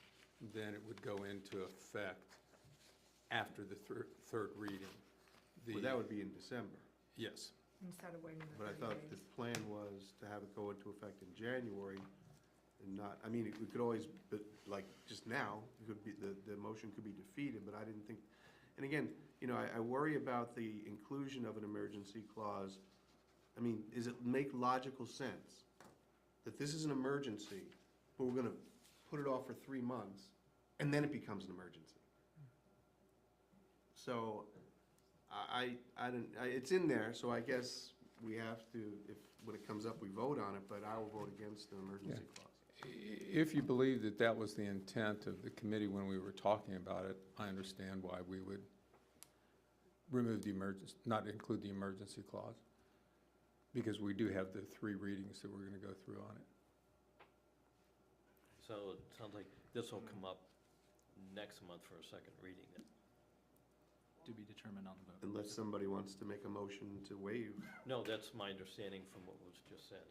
then it would go into effect after the third reading. Well, that would be in December. Yes. Instead of waiting the But I 30 thought the days. plan was to have it go into effect in January and not, I mean, we could always, but like just now, it could be, the motion could be defeated, but I didn't think, and again, you know, I worry about the inclusion of an emergency clause. I mean, does it make logical sense that this is an emergency, but we're gonna put it off for 3 months, and then it becomes an emergency? So, it's in there, so I guess we have to, if, when it comes up, we vote on it, but I will vote against the emergency clause. If you believe that that was the intent of the committee when we were talking about it, I understand why we would remove the emergency, not include the emergency clause, because we do have the 3 readings that we're going to go through on it. So it sounds like this will come up next month for a second reading then. To be determined on the vote. Unless somebody wants to make a motion to waive. No, that's my understanding from what was just said.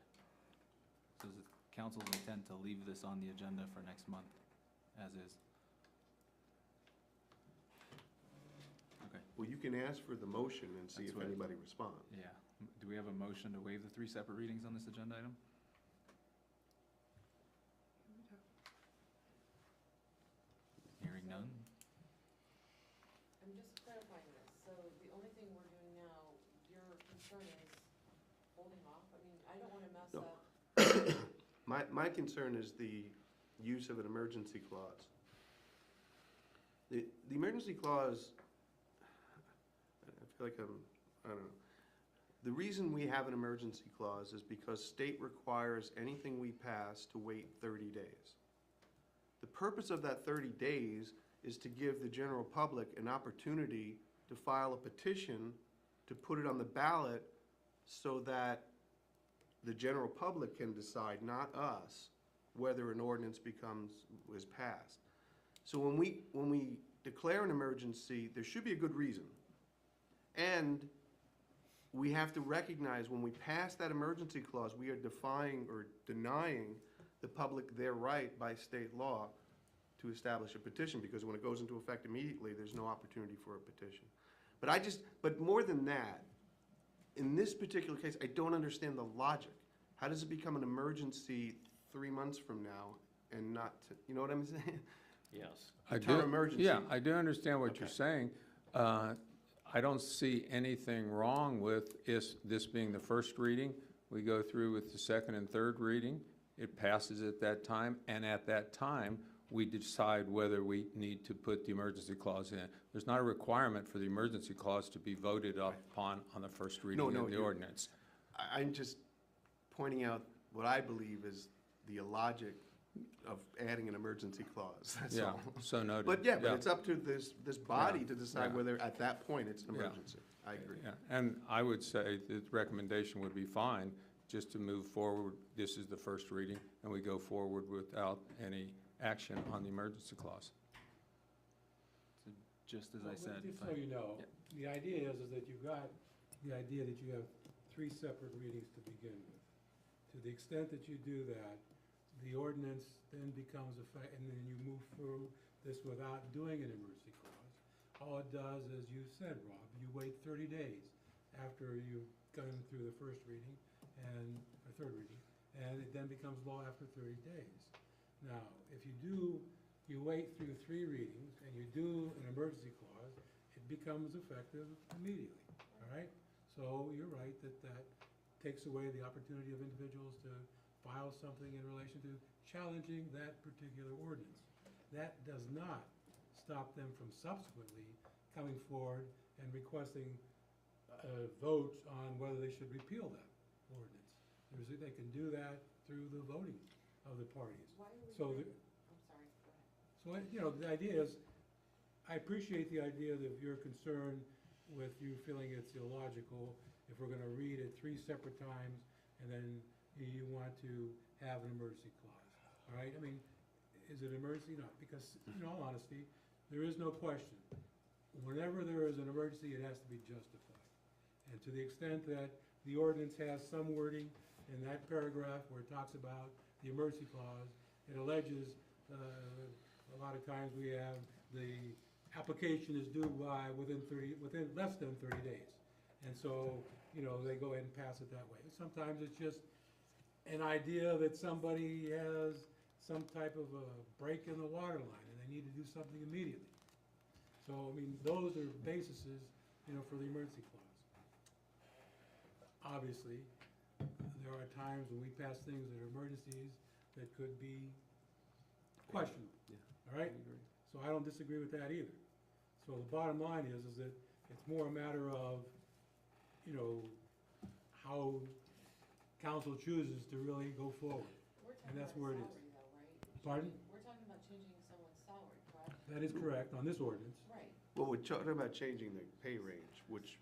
So is it council's intent to leave this on the agenda for next month, as is? Okay. Well, you can ask for the motion and see That's if what- anybody responds. Yeah. Do we have a motion to waive the 3 separate readings on this agenda item? Hearing none? I'm just clarifying this, so the only thing we're doing now, your concern is holding off? I mean, I don't wanna mess No. up. My concern is the use of an emergency clause. The emergency clause, I feel like I don't know. The reason we have an emergency clause is because state requires anything we pass to wait 30 days. The purpose of that 30 days is to give the general public an opportunity to file a petition to put it on the ballot so that the general public can decide, not us, whether an ordinance is passed. So when we declare an emergency, there should be a good reason. And we have to recognize when we pass that emergency clause, we are defying or denying the public their right by state law to establish a petition, because when it goes into effect immediately, there's no opportunity for a petition. But more than that, in this particular case, I don't understand the logic. How does it become an emergency 3 months from now and not, you know what I'm saying? Yes. I Town do- emergency. Yeah, I do understand what you're Okay. saying. I don't see anything wrong with this being the first reading. We go through with the second and third reading. It passes at that time, and at that time, we decide whether we need to put the emergency clause in. There's not a requirement for the emergency clause to be voted upon on the first reading No, of the you're- ordinance. I'm just pointing out what I believe is the illogic of adding an emergency clause, that's Yeah, all. so noted. But yeah, but it's up to this body Yeah, to decide yeah. whether at that point it's an Yeah. emergency. I agree. Yeah, and I would say the recommendation would be fine, just to move forward. This is the first reading, and we go forward without any action on the emergency clause. So just as I said. Just if so you know, Yeah. the idea is that you've got the idea that you have 3 separate readings to begin with. To the extent that you do that, the ordinance then becomes effect, and then you move through this without doing an emergency clause. All it does, as you said, Rob, you wait 30 days after you've gone through the first reading or third reading, and it then becomes law after 30 days. Now, if you wait through 3 readings and you do an emergency clause, it becomes effective immediately, all right? So you're right that takes away the opportunity of individuals to file something in relation to challenging that particular ordinance. that does not stop them from subsequently coming forward and requesting votes on whether they should repeal that ordinance. They can do that through the voting of the parties. Why are we So, doing- the- I'm sorry, go ahead. so, you know, the idea is, I appreciate the idea that you're concerned with you feeling it's illogical if we're gonna read it 3 separate times and then you want to have an emergency clause, all right? I mean, is it an emergency? No, because in all honesty, there is no question. Whenever there is an emergency, it has to be justified. And to the extent that the ordinance has some wording in that paragraph where it talks about the emergency clause, it alleges, a lot of times we have the application is due by within less than 30 days. And so, you know, they go ahead and pass it that way. Sometimes it's just an idea that somebody has some type of a break in the water line and they need to do something immediately. So, I mean, those are bases, you know, for the emergency clause. Obviously, there are times when we pass things that are emergencies that could be questionable, all right? So I don't disagree with that either. So the bottom line is that it's more a matter of, you know, how council chooses to really go forward. And that's where it is. Pardon? We're talking about changing someone's salary, correct? That is correct on this ordinance. Right. Well, we're talking about changing the pay range, which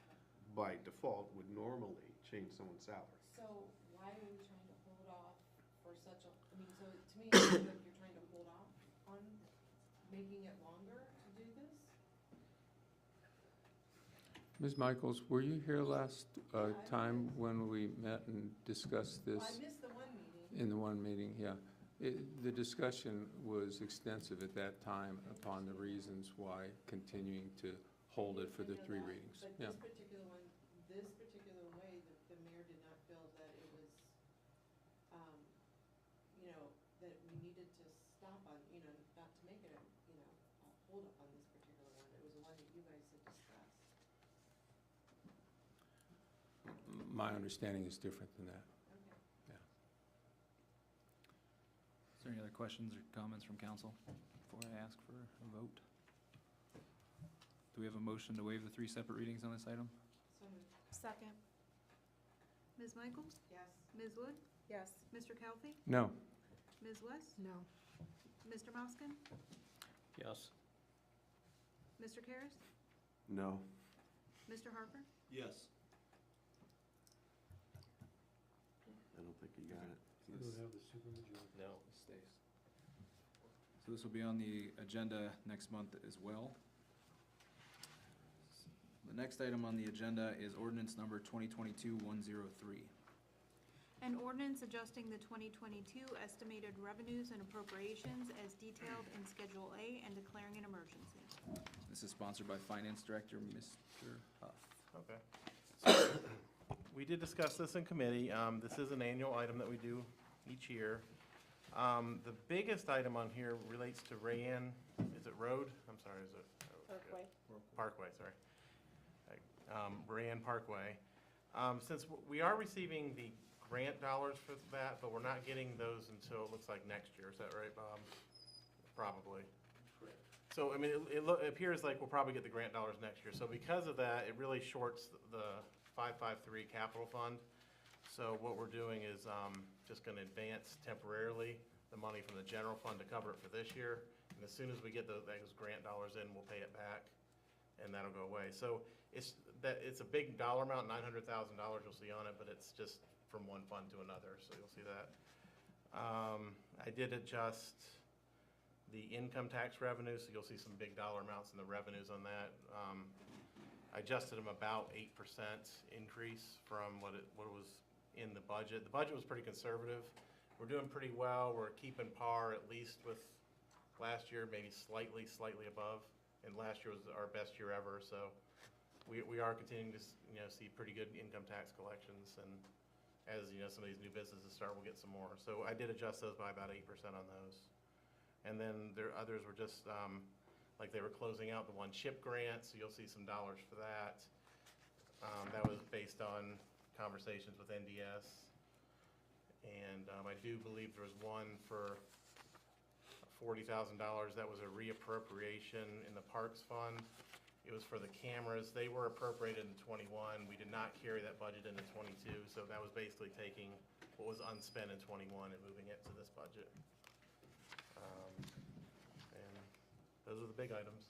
by default would normally change someone's salary. So why are we trying to hold off for such a, I mean, so to me, it seems like you're trying to hold off on making it longer to do this? Ms. Michaels, were you here last I time was. when we met and discussed Well, this? I missed the one meeting. In the one meeting, yeah. The discussion was extensive at that time upon the reasons why continuing to hold it for the I know 3 that, readings. But Yeah. this particular one, this particular way, the mayor did not feel that it was, you know, that we needed to stop on, you know, not to make it a, you know, a hold up on this particular one. It was the one that you guys had discussed. My understanding is different than that. Okay. Yeah. Is there any other questions or comments from council before I ask for a vote? Do we have a motion to waive the 3 separate readings on this item? So moved. Second. Ms. Michaels? Yes. Ms. Wood? Yes. Mr. Kelly? No. Ms. West? No. Mr. Moskin? Yes. Mr. Karas? No. Mr. Harper? Yes. I don't think you got it. We don't have the supermajority. No, it stays. So this will be on the agenda next month as well. The next item on the agenda is ordinance number 2022-103. An ordinance adjusting the 2022 estimated revenues and appropriations as detailed in Schedule A and declaring an emergency. This is sponsored by Finance Director, Mr. Huff. Okay. So, we did discuss this in committee. This is an annual item that we do each year. The biggest item on here relates to Rayanne, is it Road? I'm sorry, is it? Parkway. Parkway, sorry. Rayanne Parkway. Since we are receiving the grant dollars for that, but we're not getting those until it looks like next year. Is that right, Bob? Probably. Correct. So, I mean, it appears like we'll probably get the grant dollars next year. So because of that, it really shorts the 553 capital fund. So what we're doing is just going to advance temporarily the money from the general fund to cover it for this year. And as soon as we get those grant dollars in, we'll pay it back, and that'll go away. So it's a big dollar amount, $900,000 you'll see on it, but it's just from one fund to another, so you'll see that. I did adjust the income tax revenue, so you'll see some big dollar amounts in the revenues on that. I adjusted them about 8% increase from what it was in the budget. The budget was pretty conservative. We're doing pretty well. We're keeping par at least with last year, maybe slightly above. And last year was our best year ever, so we are continuing to see pretty good income tax collections. And as some of these new businesses start, we'll get some more. So I did adjust those by about 8% on those. And then others were just like they were closing out the one chip grant, so you'll see some dollars for that. That was based on conversations with NDS. And I do believe there was one for $40,000. That was a reappropriation in the Parks Fund. It was for the cameras. They were appropriated in '21. We did not carry that budget into '22, so that was basically taking what was unspent in '21 and moving it to this budget. And those are the big items.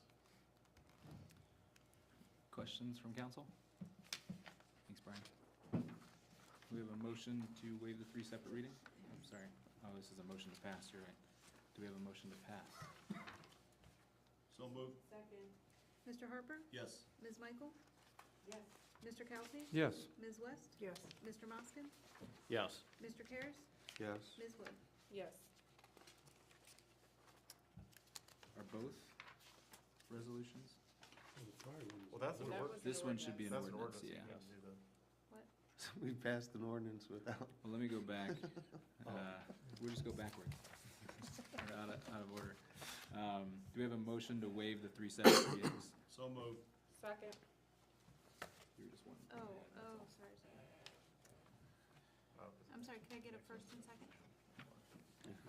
Questions from council? Thanks, Brian. We have a motion to waive the 3 separate reading? I'm sorry. Oh, this is a motion to pass, you're right. Do we have a motion to pass? So moved. Second. Mr. Harper? Yes. Ms. Michael? Yes. Mr. Kelsey? Yes. Ms. West? Yes. Mr. Moskin? Yes. Mr. Karas? Yes. Ms. Wood? Yes. Are both resolutions? Well, that's an That ordinance. was This one should be an That's an ordinance, ordinance. yeah. You can do the- We passed an ordinance without. Well, let me go back. We'll just go backwards. We're out of order. Do we have a motion to waive the 3 separate readings? So moved. Second. You're just one. Sorry. I'm sorry, can I get a first and second?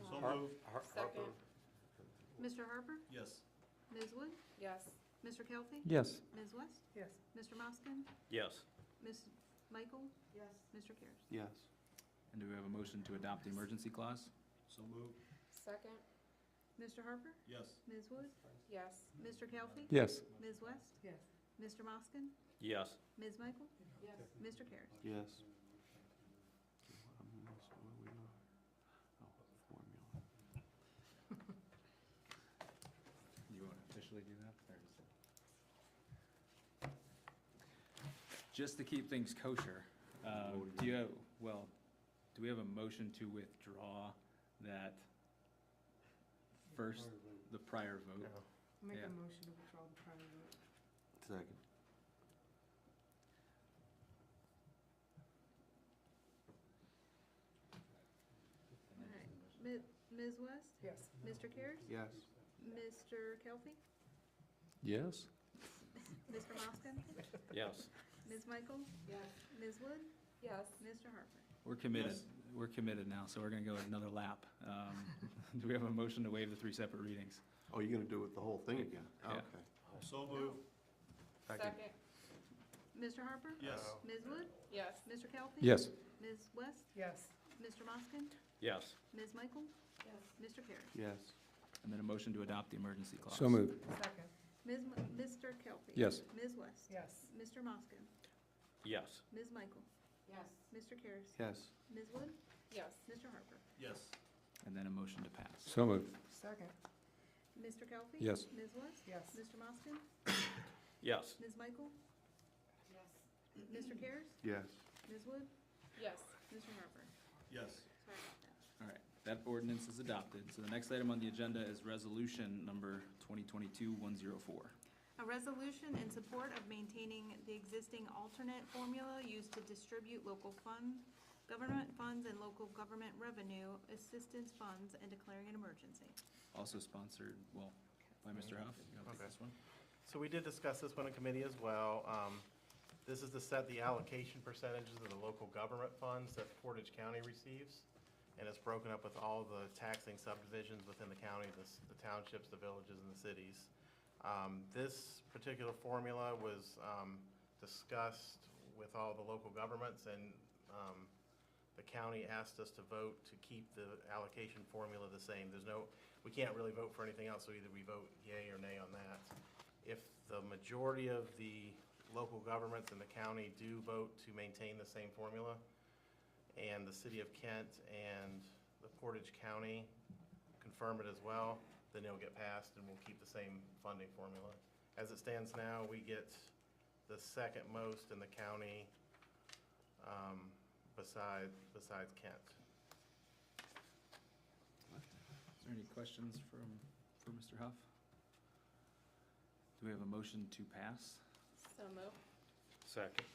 So moved. Second. Mr. Harper? Yes. Ms. Wood? Yes. Mr. Kelsey? Yes. Ms. West? Yes. Mr. Moskin? Yes. Ms. Michael? Yes. Mr. Karas? Yes. And do we have a motion to adopt the emergency clause? So moved. Second. Mr. Harper? Yes. Ms. Wood? Yes. Mr. Kelsey? Yes. Ms. West? Yes. Mr. Moskin? Yes. Ms. Michael? Yes. Mr. Karas? Yes. You want to officially do that? Or is it- Just to keep things kosher, do we have a motion to withdraw that first, the prior vote? Make Yeah. a motion to withdraw the prior vote. Second. All right. Ms. West? Yes. Mr. Karas? Yes. Mr. Kelsey? Yes. Mr. Moskin? Yes. Ms. Michael? Yes. Ms. Wood? Yes. Mr. Harper? We're committed. Yes. We're committed now, so we're going to go another lap. Do we have a motion to waive the 3 separate readings? Oh, you're gonna do it the whole thing again? Yeah. Okay. So moved. Second. Mr. Harper? Yes. Ms. Wood? Yes. Mr. Kelsey? Yes. Ms. West? Yes. Mr. Moskin? Yes. Ms. Michael? Yes. Mr. Karas? Yes. And then a motion to adopt the emergency clause. moved. Second. Mr. Kelsey? Yes. Ms. West? Yes. Mr. Moskin? Yes. Ms. Michael? Yes. Mr. Karas? Yes. Ms. Wood? Yes. Mr. Harper? Yes. And then a motion to pass. So moved. Second. Mr. Kelsey? Yes. Ms. West? Yes. Mr. Moskin? Yes. Ms. Michael? Yes. Mr. Karas? Yes. Ms. Wood? Yes. Mr. Harper? Yes. Sorry about that. All right, that ordinance is adopted. So the next item on the agenda is resolution number 2022-104. A resolution in support of maintaining the existing alternate formula used to distribute local government funds and local government revenue assistance funds and declaring an emergency. Also sponsored, well, by Mr. Huff. You want to take Okay. this one? So we did discuss this one in committee as well. This is to set the allocation percentages of the local government funds that Portage County receives. And it's broken up with all the taxing subdivisions within the county, the townships, the villages, and the cities. This particular formula was discussed with all the local governments, and the county asked us to vote to keep the allocation formula the same. We can't really vote for anything else, so either we vote yay or nay on that. If the majority of the local governments in the county do vote to maintain the same formula, and the city of Kent and the Portage County confirm it as well, then it'll get passed and we'll keep the same funding formula. As it stands now, we get the second most in the county, besides Kent. Is there any questions for Mr. Huff? Do we have a motion to pass? So moved. Second.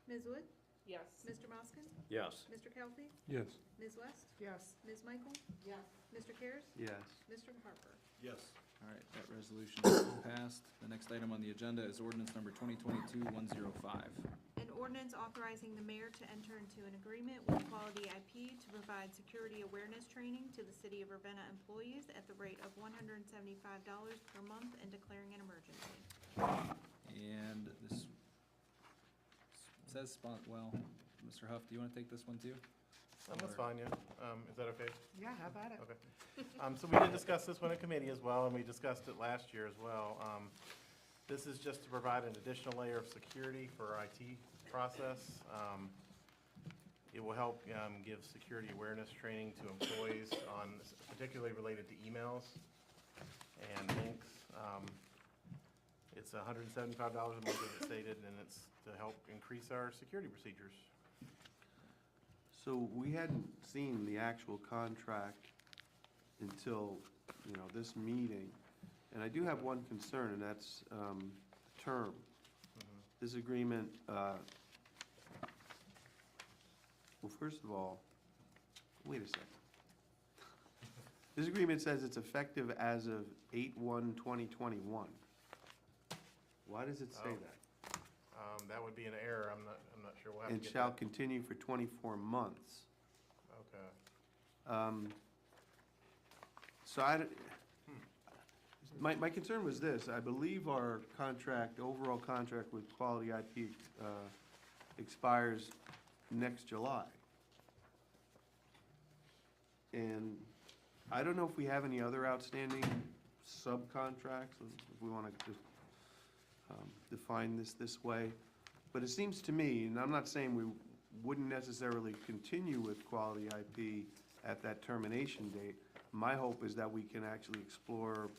Ms. Wood? Yes. Mr. Moskin? Yes. Mr. Kelsey? Yes. Ms. West? Yes. Ms. Michael? Yes. Mr. Karas? Yes. Mr. Harper? Yes. All right, that resolution is passed. The next item on the agenda is ordinance number 2022-105. An ordinance authorizing the mayor to enter into an agreement with Quality IP to provide security awareness training to the city of Ravenna employees at the rate of $175 per month and declaring an emergency. And this says well, Mr. Huff, do you want to take this one too? That's Or- fine, yeah. Is that okay? Yeah, how about it? Okay. So we did discuss this one in committee as well, and we discussed it last year as well. This is just to provide an additional layer of security for our IT process. It will help give security awareness training to employees on, particularly related to emails and links. It's $175 a month, as it stated, and it's to help increase our security procedures. So we hadn't seen the actual contract until, this meeting. And I do have one concern, and that's term. This agreement, well, first of all, wait a second. This agreement says it's effective as of 8/1/2021. Why does it say Oh. that? That would be an error. I'm not sure. We'll have to And get shall that. continue for 24 months. Okay. So my concern was this: I believe our overall contract with Quality IP expires next July. And I don't know if we have any other outstanding subcontracts, if we want to just define this way. But it seems to me, and I'm not saying we wouldn't necessarily continue with Quality IP at that termination date. My hope is that we can actually explore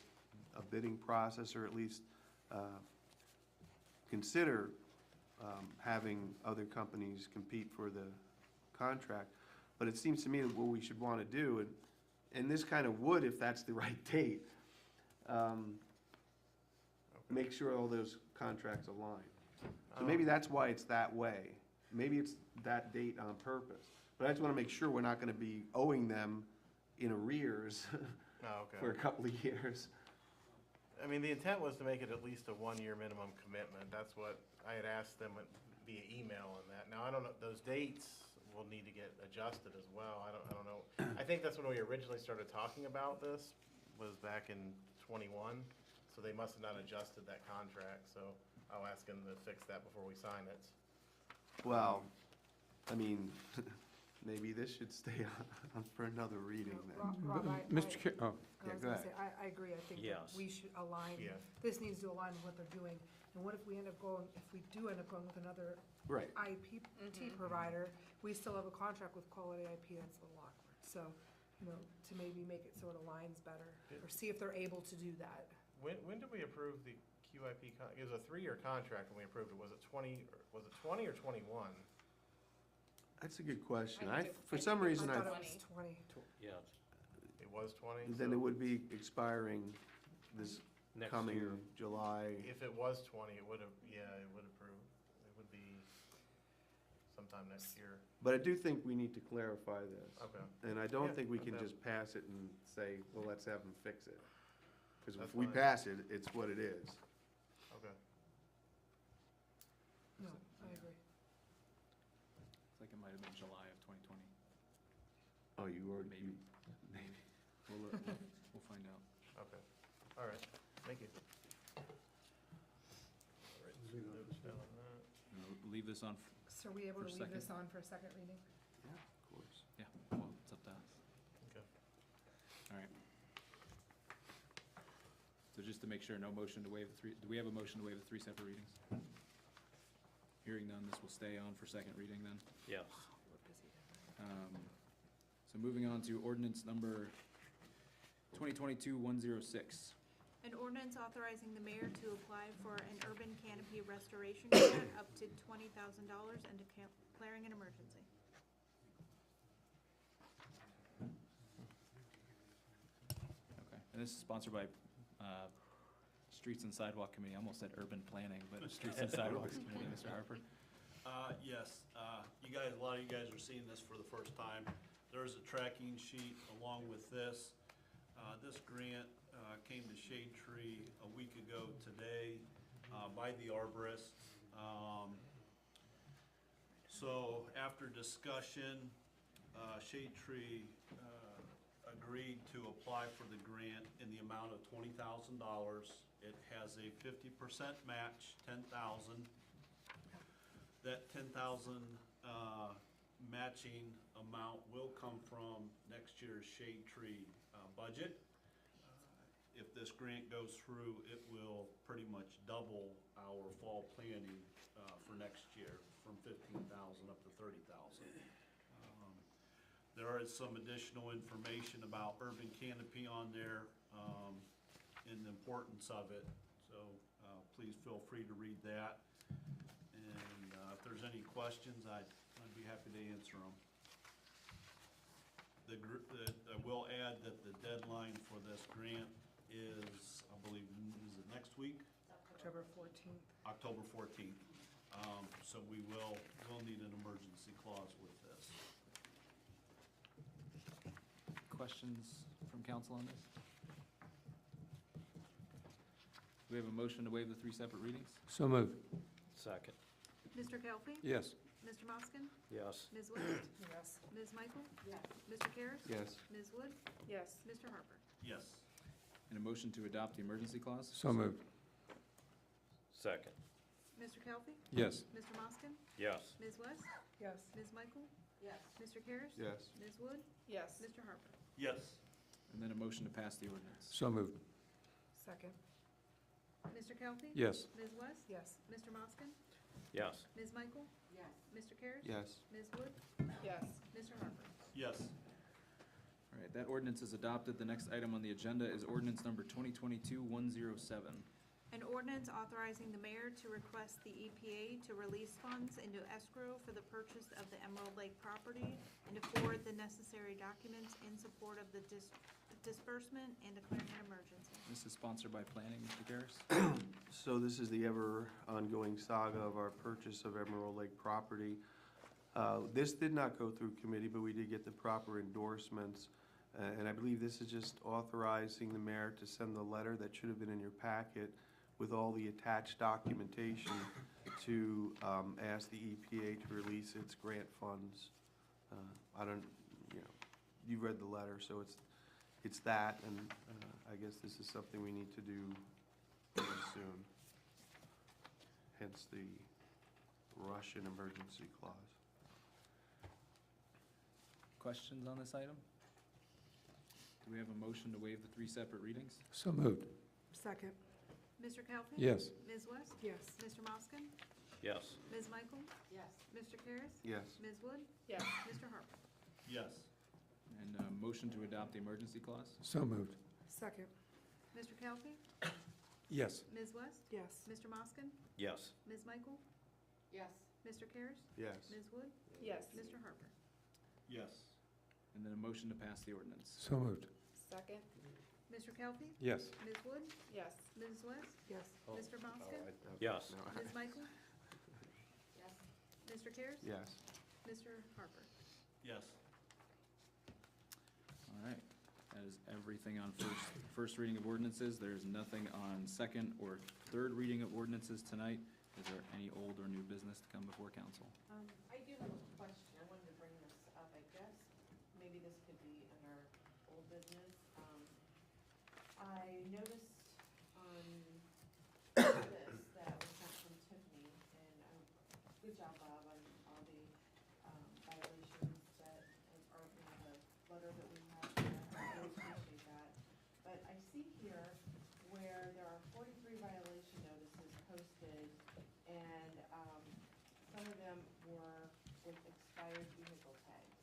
a bidding process, or at least consider having other companies compete for the contract. But it seems to me that what we should want to do, and this kind of would, if that's the right date, make sure all those contracts align. So maybe that's why it's that way. Maybe it's that date on purpose. But I just want to make sure we're not going to be owing them in arrears for a couple of years. I mean, the intent was to make it at least a one-year minimum commitment. That's what I had asked them via email on that. Now, I don't know, those dates will need to get adjusted as well. I don't know. I think that's when we originally started talking about this, was back in '21. So they must have not adjusted that contract. So I'll ask them to fix that before we sign it. Well, I mean, maybe this should stay on for another reading then. Rob, Mr. Chair, oh, Yeah, I was go gonna ahead. say, I agree, I think that Yes. we should align, Yeah. this needs to align with what they're doing. And what if we if we do end up going with another Right. IP provider, we still have a contract with Quality IP that's a little awkward. So, to maybe make it so it aligns better, or see if they're able to do that. When did we approve the QIP? It was a 3-year contract when we approved it. Was it 20 or 21? That's a good question. I think For it's some reason, I I thought it was 20. Yeah, It was 20? then So it would be expiring this next coming year. July. if it was 20, it would have approved. It would be sometime next year. But I do think we need to clarify this. Okay. And I don't Yeah, think we can okay. just pass it and say, well, let's have them fix it. Because That's if we fine. pass it, it's what it is. Okay. No, I agree. It's like it might have been July of 2020. Oh, you already, Maybe. maybe. We'll find out. Okay. All right. Thank you. Leave this on, So are we able For to leave this second. on for a second reading? Yeah, of course. yeah, well, it's up to us. Okay. All right. So just to make sure, no motion to waive do we have a motion to waive the 3 separate readings? Hearing none, this will stay on for second reading then. yes. So moving on to ordinance number 2022-106. An ordinance authorizing the mayor to apply for an urban canopy restoration grant up to $20,000 and declaring an emergency. Okay, and this is sponsored by Streets and Sidewalk Committee. I almost said urban planning, but Streets and Sidewalks Committee, Mr. Harper. Yes, a lot of you guys are seeing this for the first time. There's a tracking sheet along with this. This grant came to Shade Tree a week ago today by the arborist. after discussion, Shade Tree agreed to apply for the grant in the amount of $20,000. It has a 50% match, $10,000. That $10,000 matching amount will come from next year's Shade Tree budget. If this grant goes through, it will pretty much double our fall planning for next year, from 15,000 up to 30,000. There is some additional information about urban canopy on there, and the importance of it, so please feel free to read that. And if there's any questions, I'd be happy to answer them. I will add that the deadline for this grant is, I believe, is it next week? October 14th. October 14th. So we'll need an emergency clause with this. Questions from council on this? Do we have a motion to waive the 3 separate readings? So moved. Second. Mr. Kelly? Yes. Mr. Moskin? Yes. Ms. West? Yes. Ms. Michael? Yes. Mr. Karas? Yes. Ms. Wood? Yes. Mr. Harper? Yes. And a motion to adopt the emergency clause? So moved. Second. Mr. Kelly? Yes. Mr. Moskin? Yes. Ms. West? Yes. Ms. Michael? Yes. Mr. Karas? Yes. Ms. Wood? Yes. Mr. Harper? Yes. And then a motion to pass the ordinance? So moved. Second. Mr. Kelly? Yes. Ms. West? Yes. Mr. Moskin? Yes. Ms. Michael? Yes. Mr. Karas? Yes. Ms. Wood? Yes. Mr. Harper? Yes. All right, that ordinance is adopted. The next item on the agenda is ordinance number 2022-107. An ordinance authorizing the mayor to request the EPA to release funds into escrow for the purchase of the Emerald Lake property and to forward the necessary documents in support of the disbursement and declaring an emergency. This is sponsored by planning, Mr. Garris. So this is the ever ongoing saga of our purchase of Emerald Lake property. This did not go through committee, but we did get the proper endorsements. And I believe this is just authorizing the mayor to send the letter that should have been in your packet with all the attached documentation to ask the EPA to release its grant funds. I don't, you read the letter, so it's that, and I guess this is something we need to do pretty soon. Hence the Russian emergency clause. Questions on this item? Do we have a motion to waive the 3 separate readings? So moved. Second. Mr. Kelly? Yes. Ms. West? Yes. Mr. Moskin? Yes. Ms. Michael? Yes. Mr. Karas? Yes. Ms. Wood? Yes. Mr. Harper? Yes. And a motion to adopt the emergency clause? So moved. Second. Mr. Kelly? Yes. Ms. West? Yes. Mr. Moskin? Yes. Ms. Michael? Yes. Mr. Karas? Yes. Ms. Wood? Yes. Mr. Harper? Yes. And then a motion to pass the ordinance? So moved. Second. Mr. Kelly? Yes. Ms. Wood? Yes. Ms. West? Yes. Mr. Moskin? Yes. Ms. Michael? Yes. Mr. Karas? Yes. Mr. Harper? Yes. All right, that is everything on first reading of ordinances. There's nothing on second or third reading of ordinances tonight. Is there any old or new business to come before council? I do have a question. I wanted to bring this up, I guess. Maybe this could be under old business. I noticed on this that was sent from Tiffany, and good job, Bob, on all the violations that, or the letter that we have there. I really appreciate that. But I see here where there are 43 violation notices posted, and some of them were with expired vehicle tags.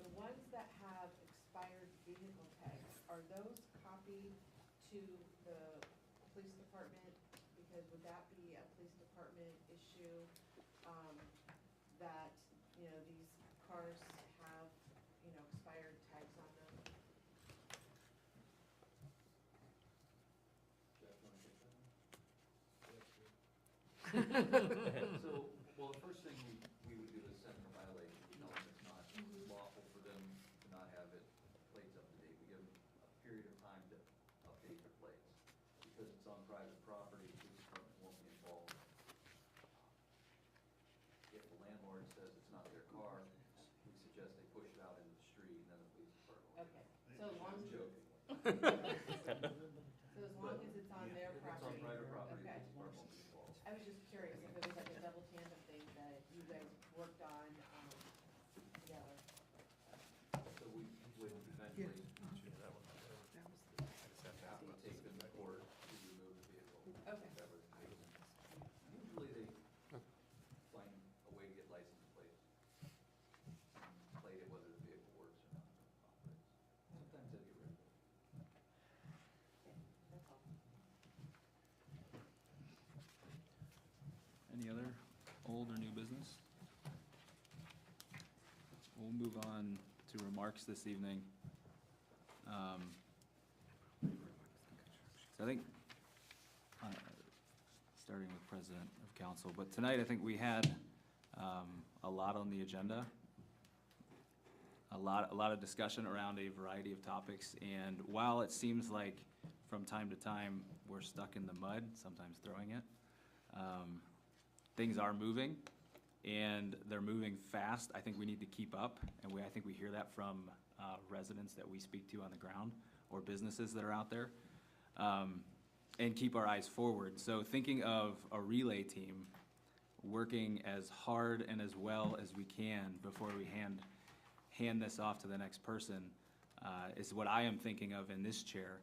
The ones that have expired vehicle tags, are those copied to the police department? Because would that be a police department issue, that, these cars have, expired tags on them? So, well, the first thing we would do is send them a violation, tell them it's not lawful for them to not have plates up to date. We give them a period of time to update their plates. Because it's on private property, the police department won't be involved. If the landlord says it's not their car, we suggest they push it out into the street, and then the police department will. Okay, so as long I'm as, joking. so as long as it's on their If it's on property. private property, the Okay. police department won't be involved. I was just curious if it was like a double tandem thing that you guys worked on, together. So we would eventually That was, have to take them to court to remove the vehicle. Okay. That was the case. Usually they find a way to get license plates. Plate it whether the vehicle works or not. Operates. Sometimes they'll get rid of it. That's all. Any other old or new business? We'll move on to remarks this evening. So I think, starting with President of Council, but tonight I think we had a lot on the agenda. A lot of discussion around a variety of topics, and while it seems like from time to time we're stuck in the mud, sometimes throwing it, things are moving, and they're moving fast. I think we need to keep up, and I think we hear that from residents that we speak to on the ground, or businesses that are out there, and keep our eyes forward. So thinking of a relay team working as hard and as well as we can before we hand this off to the next person is what I am thinking of in this chair,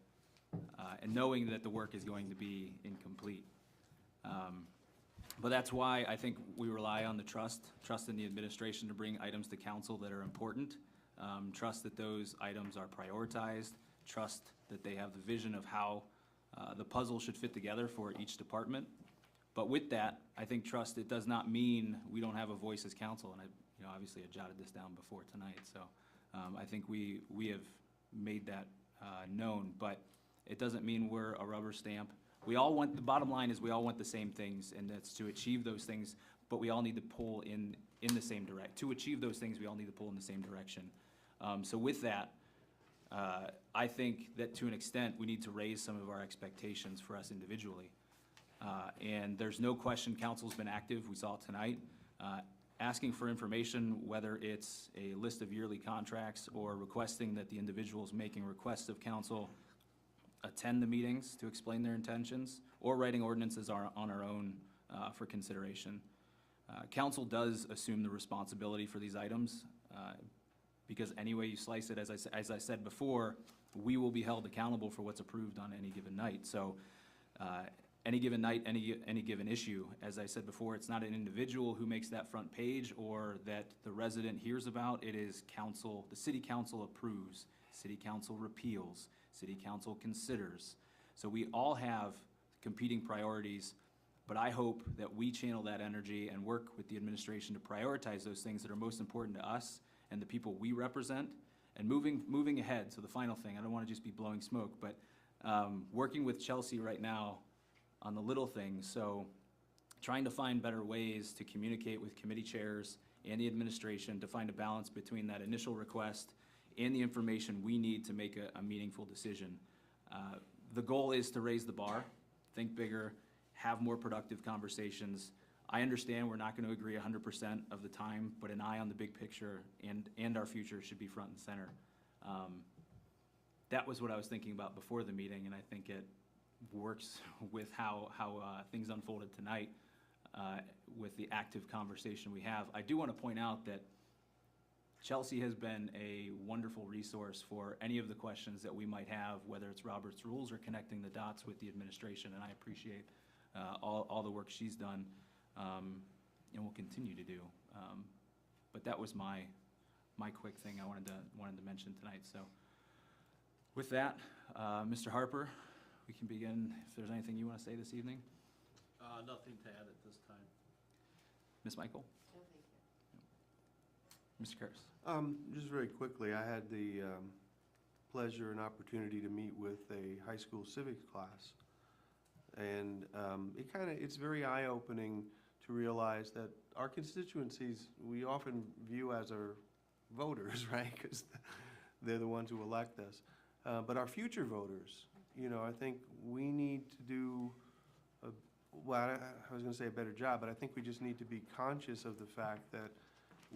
and knowing that the work is going to be incomplete. But that's why I think we rely on the trust in the administration to bring items to council that are important, trust that those items are prioritized, trust that they have the vision of how the puzzle should fit together for each department. But with that, I think trust, it does not mean we don't have a voice as council, and obviously I jotted this down before tonight, so I think we have made that known, but it doesn't mean we're a rubber stamp. The bottom line is we all want the same things, and that's to achieve those things, but we all need to pull in the same direction. To achieve those things, we all need to pull in the same direction. So with that, I think that to an extent, we need to raise some of our expectations for us individually. And there's no question council's been active, we saw it tonight, asking for information, whether it's a list of yearly contracts or requesting that the individuals making requests of council attend the meetings to explain their intentions, or writing ordinances on our own for consideration. Council does assume the responsibility for these items, because any way you slice it, as I said before, we will be held accountable for what's approved on any given night. So any given night, any given issue, as I said before, it's not an individual who makes that front page or that the resident hears about. It is council, the city council approves, city council repeals, city council considers. So we all have competing priorities, but I hope that we channel that energy and work with the administration to prioritize those things that are most important to us and the people we represent. And moving ahead, so the final thing, I don't want to just be blowing smoke, but working with Chelsea right now on the little things, so trying to find better ways to communicate with committee chairs and the administration to find a balance between that initial request and the information we need to make a meaningful decision. The goal is to raise the bar, think bigger, have more productive conversations. I understand we're not going to agree 100% of the time, but an eye on the big picture and our future should be front and center. That was what I was thinking about before the meeting, and I think it works with how things unfolded tonight with the active conversation we have. I do want to point out that Chelsea has been a wonderful resource for any of the questions that we might have, whether it's Robert's Rules or connecting the dots with the administration, and I appreciate all the work she's done and will continue to do. But that was my quick thing I wanted to mention tonight. So with that, Mr. Harper, we can begin if there's anything you want to say this evening. Nothing to add at this time. Ms. Michael? No, thank you. Mr. Karas? Just very quickly, I had the pleasure and opportunity to meet with a high school civics class. And it's very eye-opening to realize that our constituencies, we often view as our voters, right? Because they're the ones who elect us. But our future voters, I think we need to do, I was going to say a better job, but I think we just need to be conscious of the fact that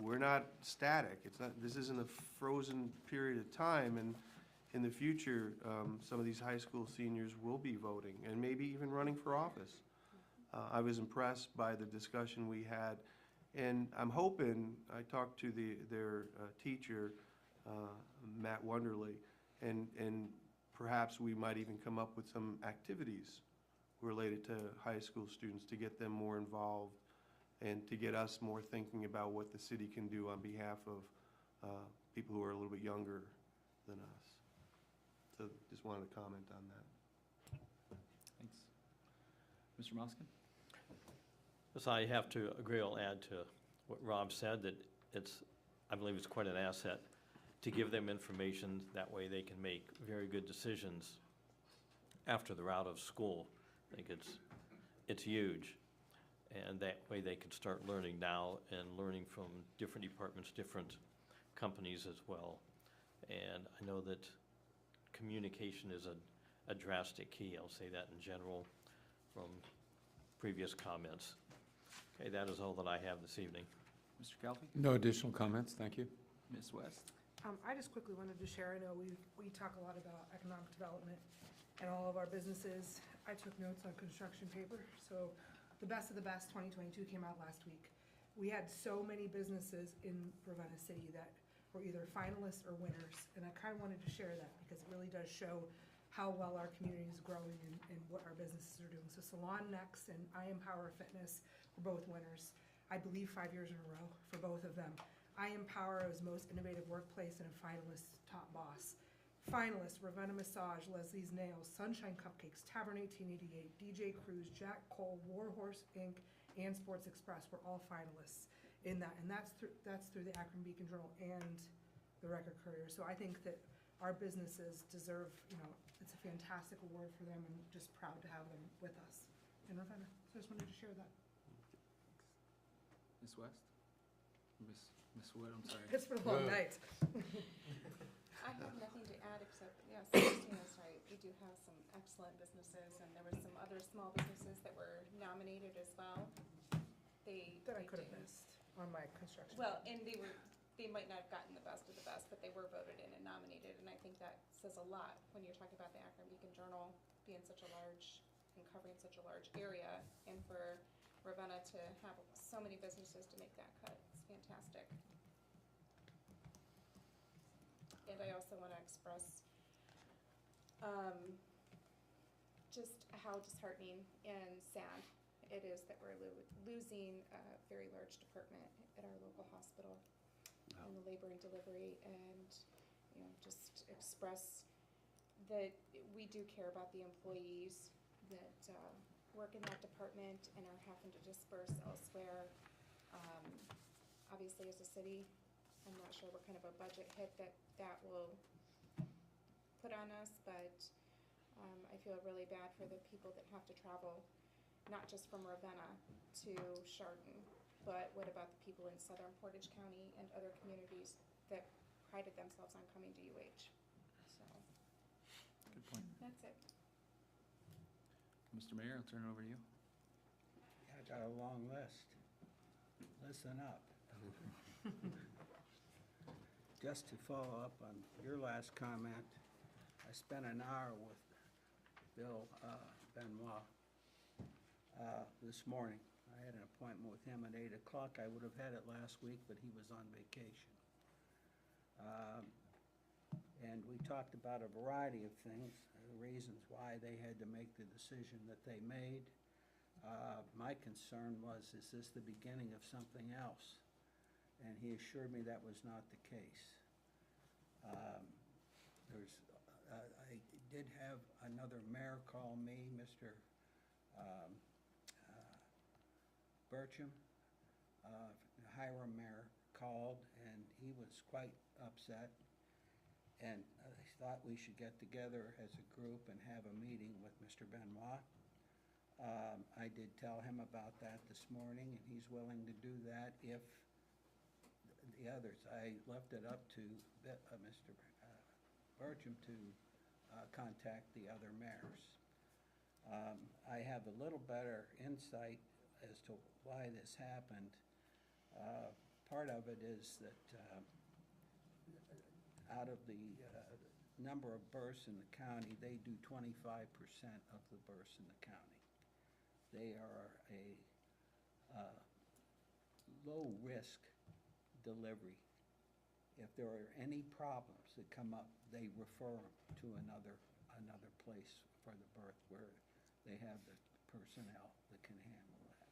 we're not static. It's not, this isn't a frozen period of time, and in the future, some of these high school seniors will be voting and maybe even running for office. I was impressed by the discussion we had, and I'm hoping, I talked to their teacher, Matt Wonderly, and perhaps we might even come up with some activities related to high school students to get them more involved and to get us more thinking about what the city can do on behalf of people who are a little bit younger than us. So just wanted to comment on that. Thanks. Mr. Moskin? Yes, I have to agree, I'll add to what Rob said, that I believe it's quite an asset to give them information, that way they can make very good decisions after they're out of school. I think it's huge, and that way they can start learning now and learning from different departments, different companies as well. And I know that communication is a drastic key, I'll say that in general from previous comments. Okay, that is all that I have this evening. Mr. Calvi? No additional comments, thank you. Ms. West? I just quickly wanted to share, I know we talk a lot about economic development and all of our businesses. I took notes on construction paper, so the best of the best 2022 came out last week. We had so many businesses in Ravenna City that were either finalists or winners, and I kind of wanted to share that because it really does show how well our community is growing and what our businesses are doing. So Salon Next and I Empower Fitness were both winners, I believe 5 years in a row for both of them. I Empower was Most Innovative Workplace and a finalist Top Boss. Finalists, Ravenna Massage, Leslie's Nails, Sunshine Cupcakes, Tavern 1888, DJ Cruise, Jack Cole, Warhorse Inc., and Sports Express were all finalists in that. And that's through the Akron Beacon Journal and the Record Courier. So I think that our businesses deserve, it's a fantastic award for them, and just proud to have them with us in Ravenna. So I just wanted to share that. Ms. West? Ms. Wood, I'm sorry. It's been a long night. I have nothing to add except, yes, Christina's right. We do have some excellent businesses, and there were some other small businesses that were nominated as well. That I could have missed on my construction. Well, and they might not have gotten the best of the best, but they were voted in and nominated, and I think that says a lot when you're talking about the Akron Beacon Journal being such a large and covering such a large area, and for Ravenna to have so many businesses to make that cut. It's fantastic. And I also want to express just how disheartening and sad it is that we're losing a very large department at our local hospital in the labor and delivery, and just express that we do care about the employees that work in that department and are having to disperse elsewhere. Obviously, as a city, I'm not sure what kind of a budget hit that will put on us, but I feel really bad for the people that have to travel, not just from Ravenna to Chardon, but what about the people in southern Portage County and other communities that prided themselves on coming to UH? So, Good point. that's it. Mr. Mayor, I'll turn it over to you. I got a long list. Listen up. Just to follow up on your last comment, I spent an hour with Bill Benoit this morning. I had an appointment with him at 8 o'clock. I would have had it last week, but he was on vacation. And we talked about a variety of things, reasons why they had to make the decision that they made. My concern was, is this the beginning of something else? And he assured me that was not the case. I did have another mayor call me, Mr. Burcham. Hiram mayor called, and he was quite upset. And I thought we should get together as a group and have a meeting with Mr. Benoit. I did tell him about that this morning, and he's willing to do that if the others. I left it up to Mr. Burcham to contact the other mayors. I have a little better insight as to why this happened. part of it is that out of the number of births in the county, they do 25% of the births in the county. They are a low-risk delivery. If there are any problems that come up, they refer them to another place for the birth where they have the personnel that can handle that.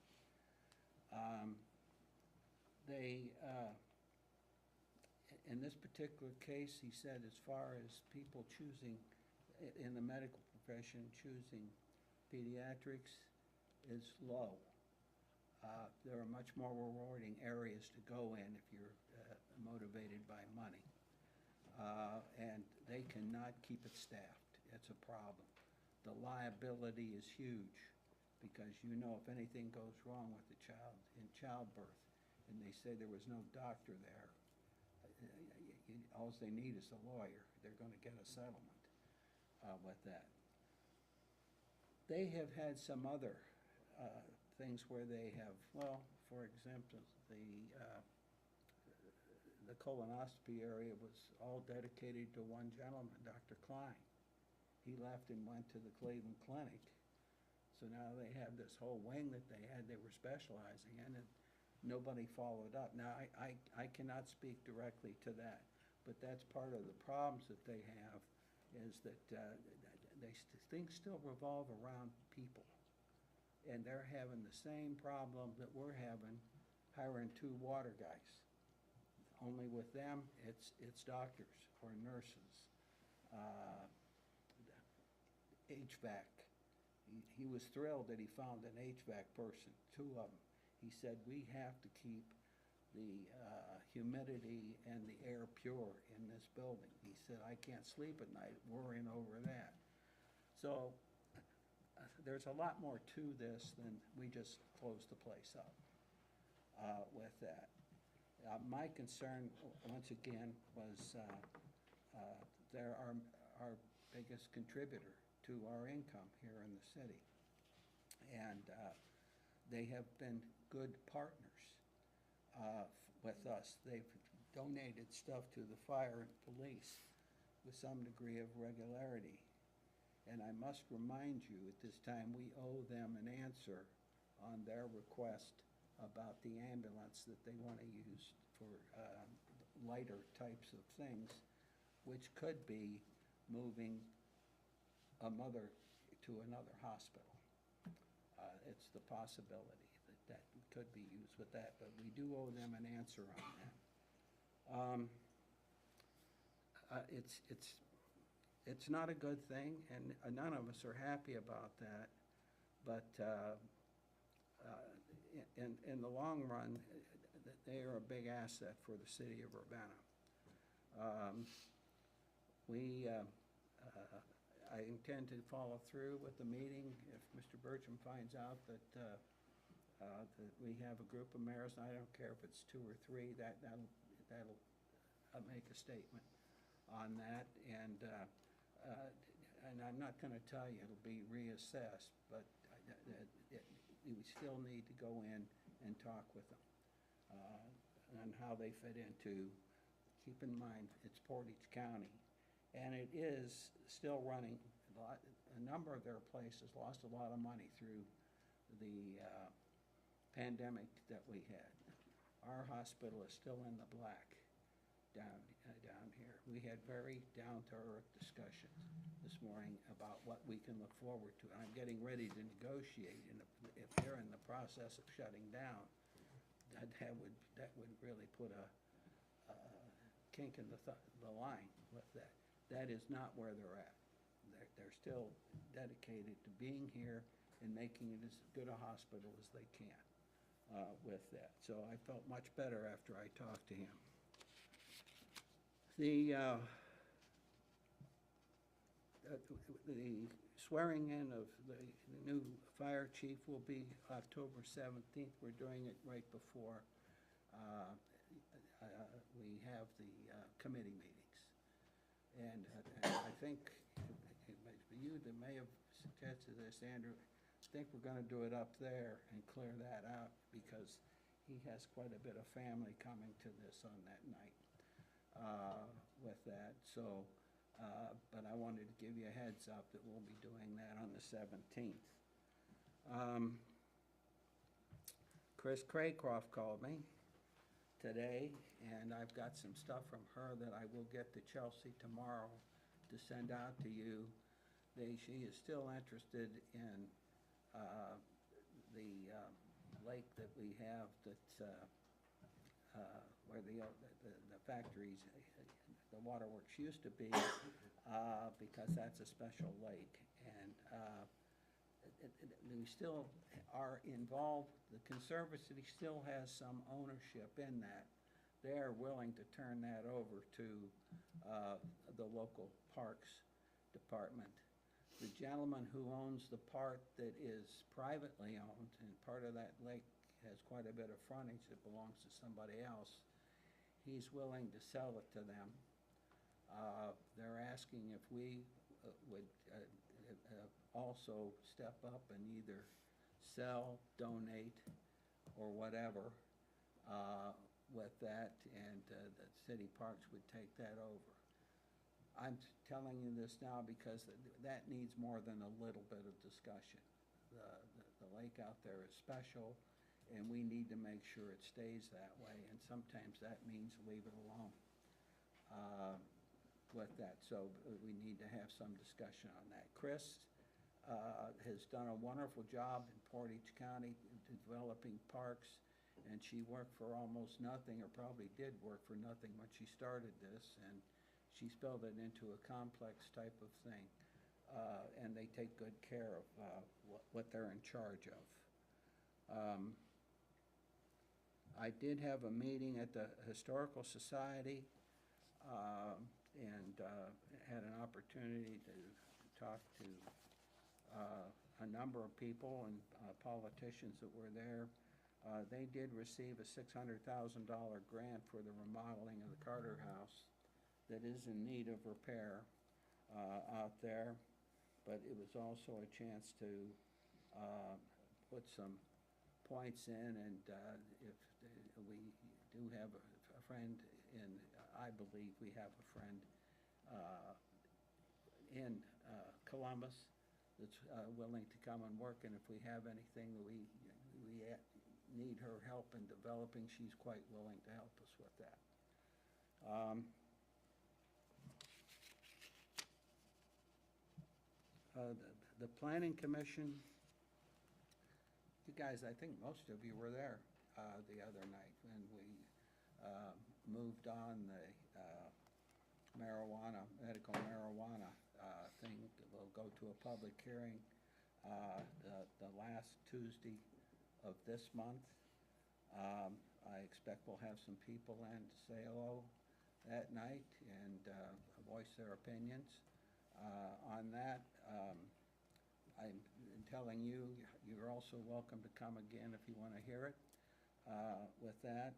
In this particular case, he said as far as people choosing, in the medical profession, choosing pediatrics is low. There are much more rewarding areas to go in if you're motivated by money. And they cannot keep it staffed. It's a problem. The liability is huge because you know if anything goes wrong with the child in childbirth and they say there was no doctor there, all they need is a lawyer. They're going to get a settlement with that. They have had some other things where they have, well, for example, the colonoscopy area was all dedicated to one gentleman, Dr. Klein. He left and went to the Cleveland Clinic. So now they have this whole wing that they were specializing in, and nobody followed up. Now, I cannot speak directly to that, but that's part of the problems that they have, is that things still revolve around people. And they're having the same problem that we're having hiring 2 water guys. Only with them, it's doctors or nurses. HVAC. He was thrilled that he found an HVAC person, 2 of them. He said, we have to keep the humidity and the air pure in this building. He said, I can't sleep at night worrying over that. So there's a lot more to this than we just close the place up with that. My concern, once again, was they're our biggest contributor to our income here in the city. And they have been good partners with us. They've donated stuff to the fire and police with some degree of regularity. And I must remind you, at this time, we owe them an answer on their request about the ambulance that they want to use for lighter types of things, which could be moving a mother to another hospital. It's the possibility that could be used with that, but we do owe them an answer on that. It's not a good thing, and none of us are happy about that, but in the long run, they are a big asset for the city of Ravenna. I intend to follow through with the meeting. If Mr. Burcham finds out that we have a group of mayors, and I don't care if it's 2 or 3, that'll make a statement on that. And I'm not going to tell you it'll be reassessed, but we still need to go in and talk with them on how they fit into. Keep in mind, it's Portage County, and it is still running. A number of their places lost a lot of money through the pandemic that we had. Our hospital is still in the black down here. We had very down-to-earth discussions this morning about what we can look forward to. And I'm getting ready to negotiate, and if they're in the process of shutting down, that would really put a kink in the line with that. That is not where they're at. They're still dedicated to being here and making it as good a hospital as they can with that. So I felt much better after I talked to him. The swearing in of the new fire chief will be October 17th. We're doing it right before we have the committee meetings. And I think you that may have suggested this, Andrew, I think we're going to do it up there and clear that out, because he has quite a bit of family coming to this on that night with that, so, but I wanted to give you a heads up that we'll be doing that on the 17th. Chris Craycroft called me today, and I've got some stuff from her that I will get to Chelsea tomorrow to send out to you. She is still interested in the lake that we have that's where the factories, the waterworks used to be, because that's a special lake. And we still are involved, the Conservancy still has some ownership in that. They're willing to turn that over to the local Parks Department. The gentleman who owns the part that is privately owned, and part of that lake has quite a bit of frontage that belongs to somebody else, he's willing to sell it to them. They're asking if we would also step up and either sell, donate, or whatever with that, and the city parks would take that over. I'm telling you this now because that needs more than a little bit of discussion. The lake out there is special, and we need to make sure it stays that way, and sometimes that means leave it alone with that. So we need to have some discussion on that. Chris has done a wonderful job in Portage County developing parks, and she worked for almost nothing, or probably did work for nothing when she started this, and she's built it into a complex type of thing, and they take good care of what they're in charge of. I did have a meeting at the Historical Society, and had an opportunity to talk to a number of people and politicians that were there. They did receive a $600,000 grant for the remodeling of the Carter House that is in need of repair out there, but it was also a chance to put some points in, and if we do have a friend in, I believe we have a friend in Columbus that's willing to come and work, and if we have anything that we need her help in developing, she's quite willing to help us with that. The Planning Commission, you guys, I think most of you were there the other night when we moved on the marijuana, medical marijuana thing. We'll go to a public hearing the last Tuesday of this month. I expect we'll have some people in to say hello that night and voice their opinions on that. I'm telling you, you're also welcome to come again if you want to hear it with that.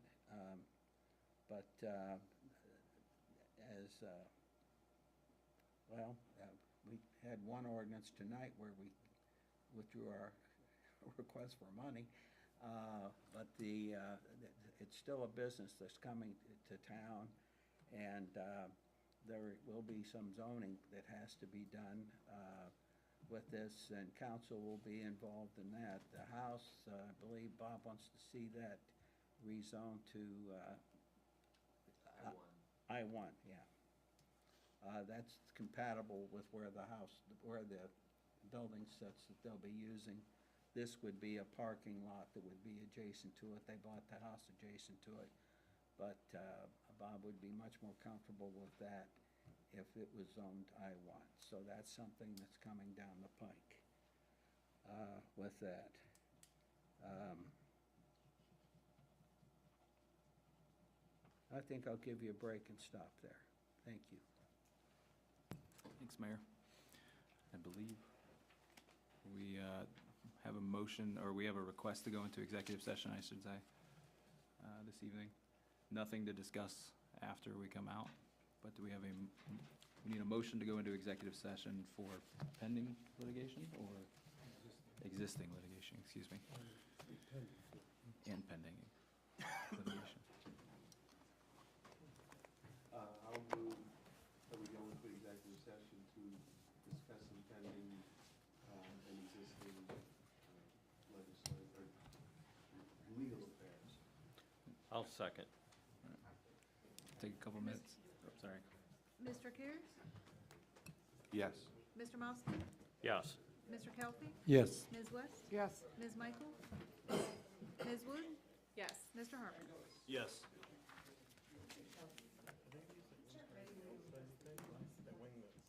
We had one ordinance tonight where we withdrew our request for money, but it's still a business that's coming to town, and there will be some zoning that has to be done with this, and council will be involved in that. The House, I believe Bob wants to see that rezoned to I-1, yeah. That's compatible with where the building sits that they'll be using. This would be a parking lot that would be adjacent to it. They bought the house adjacent to it, but Bob would be much more comfortable with that if it was zoned I-1. So that's something that's coming down the pike with that. I think I'll give you a break and stop there. Thank you. Thanks, Mayor. I believe we have a motion, or we have a request to go into executive session, I should say, this evening. Nothing to discuss after we come out, but do we have we need a motion to go into executive session for pending litigation or existing litigation, excuse me. And pending. litigation. I'll move that we go into executive session to discuss some pending and existing legislative or legal affairs. I'll second. Take a couple minutes. Oh, sorry. Mr. Kears? Yes. Mr. Mosky? Yes. Mr. Kelly? Yes. Ms. West? Yes. Ms. Michael? Ms. Wood? Yes. Mr. Harmon? Yes.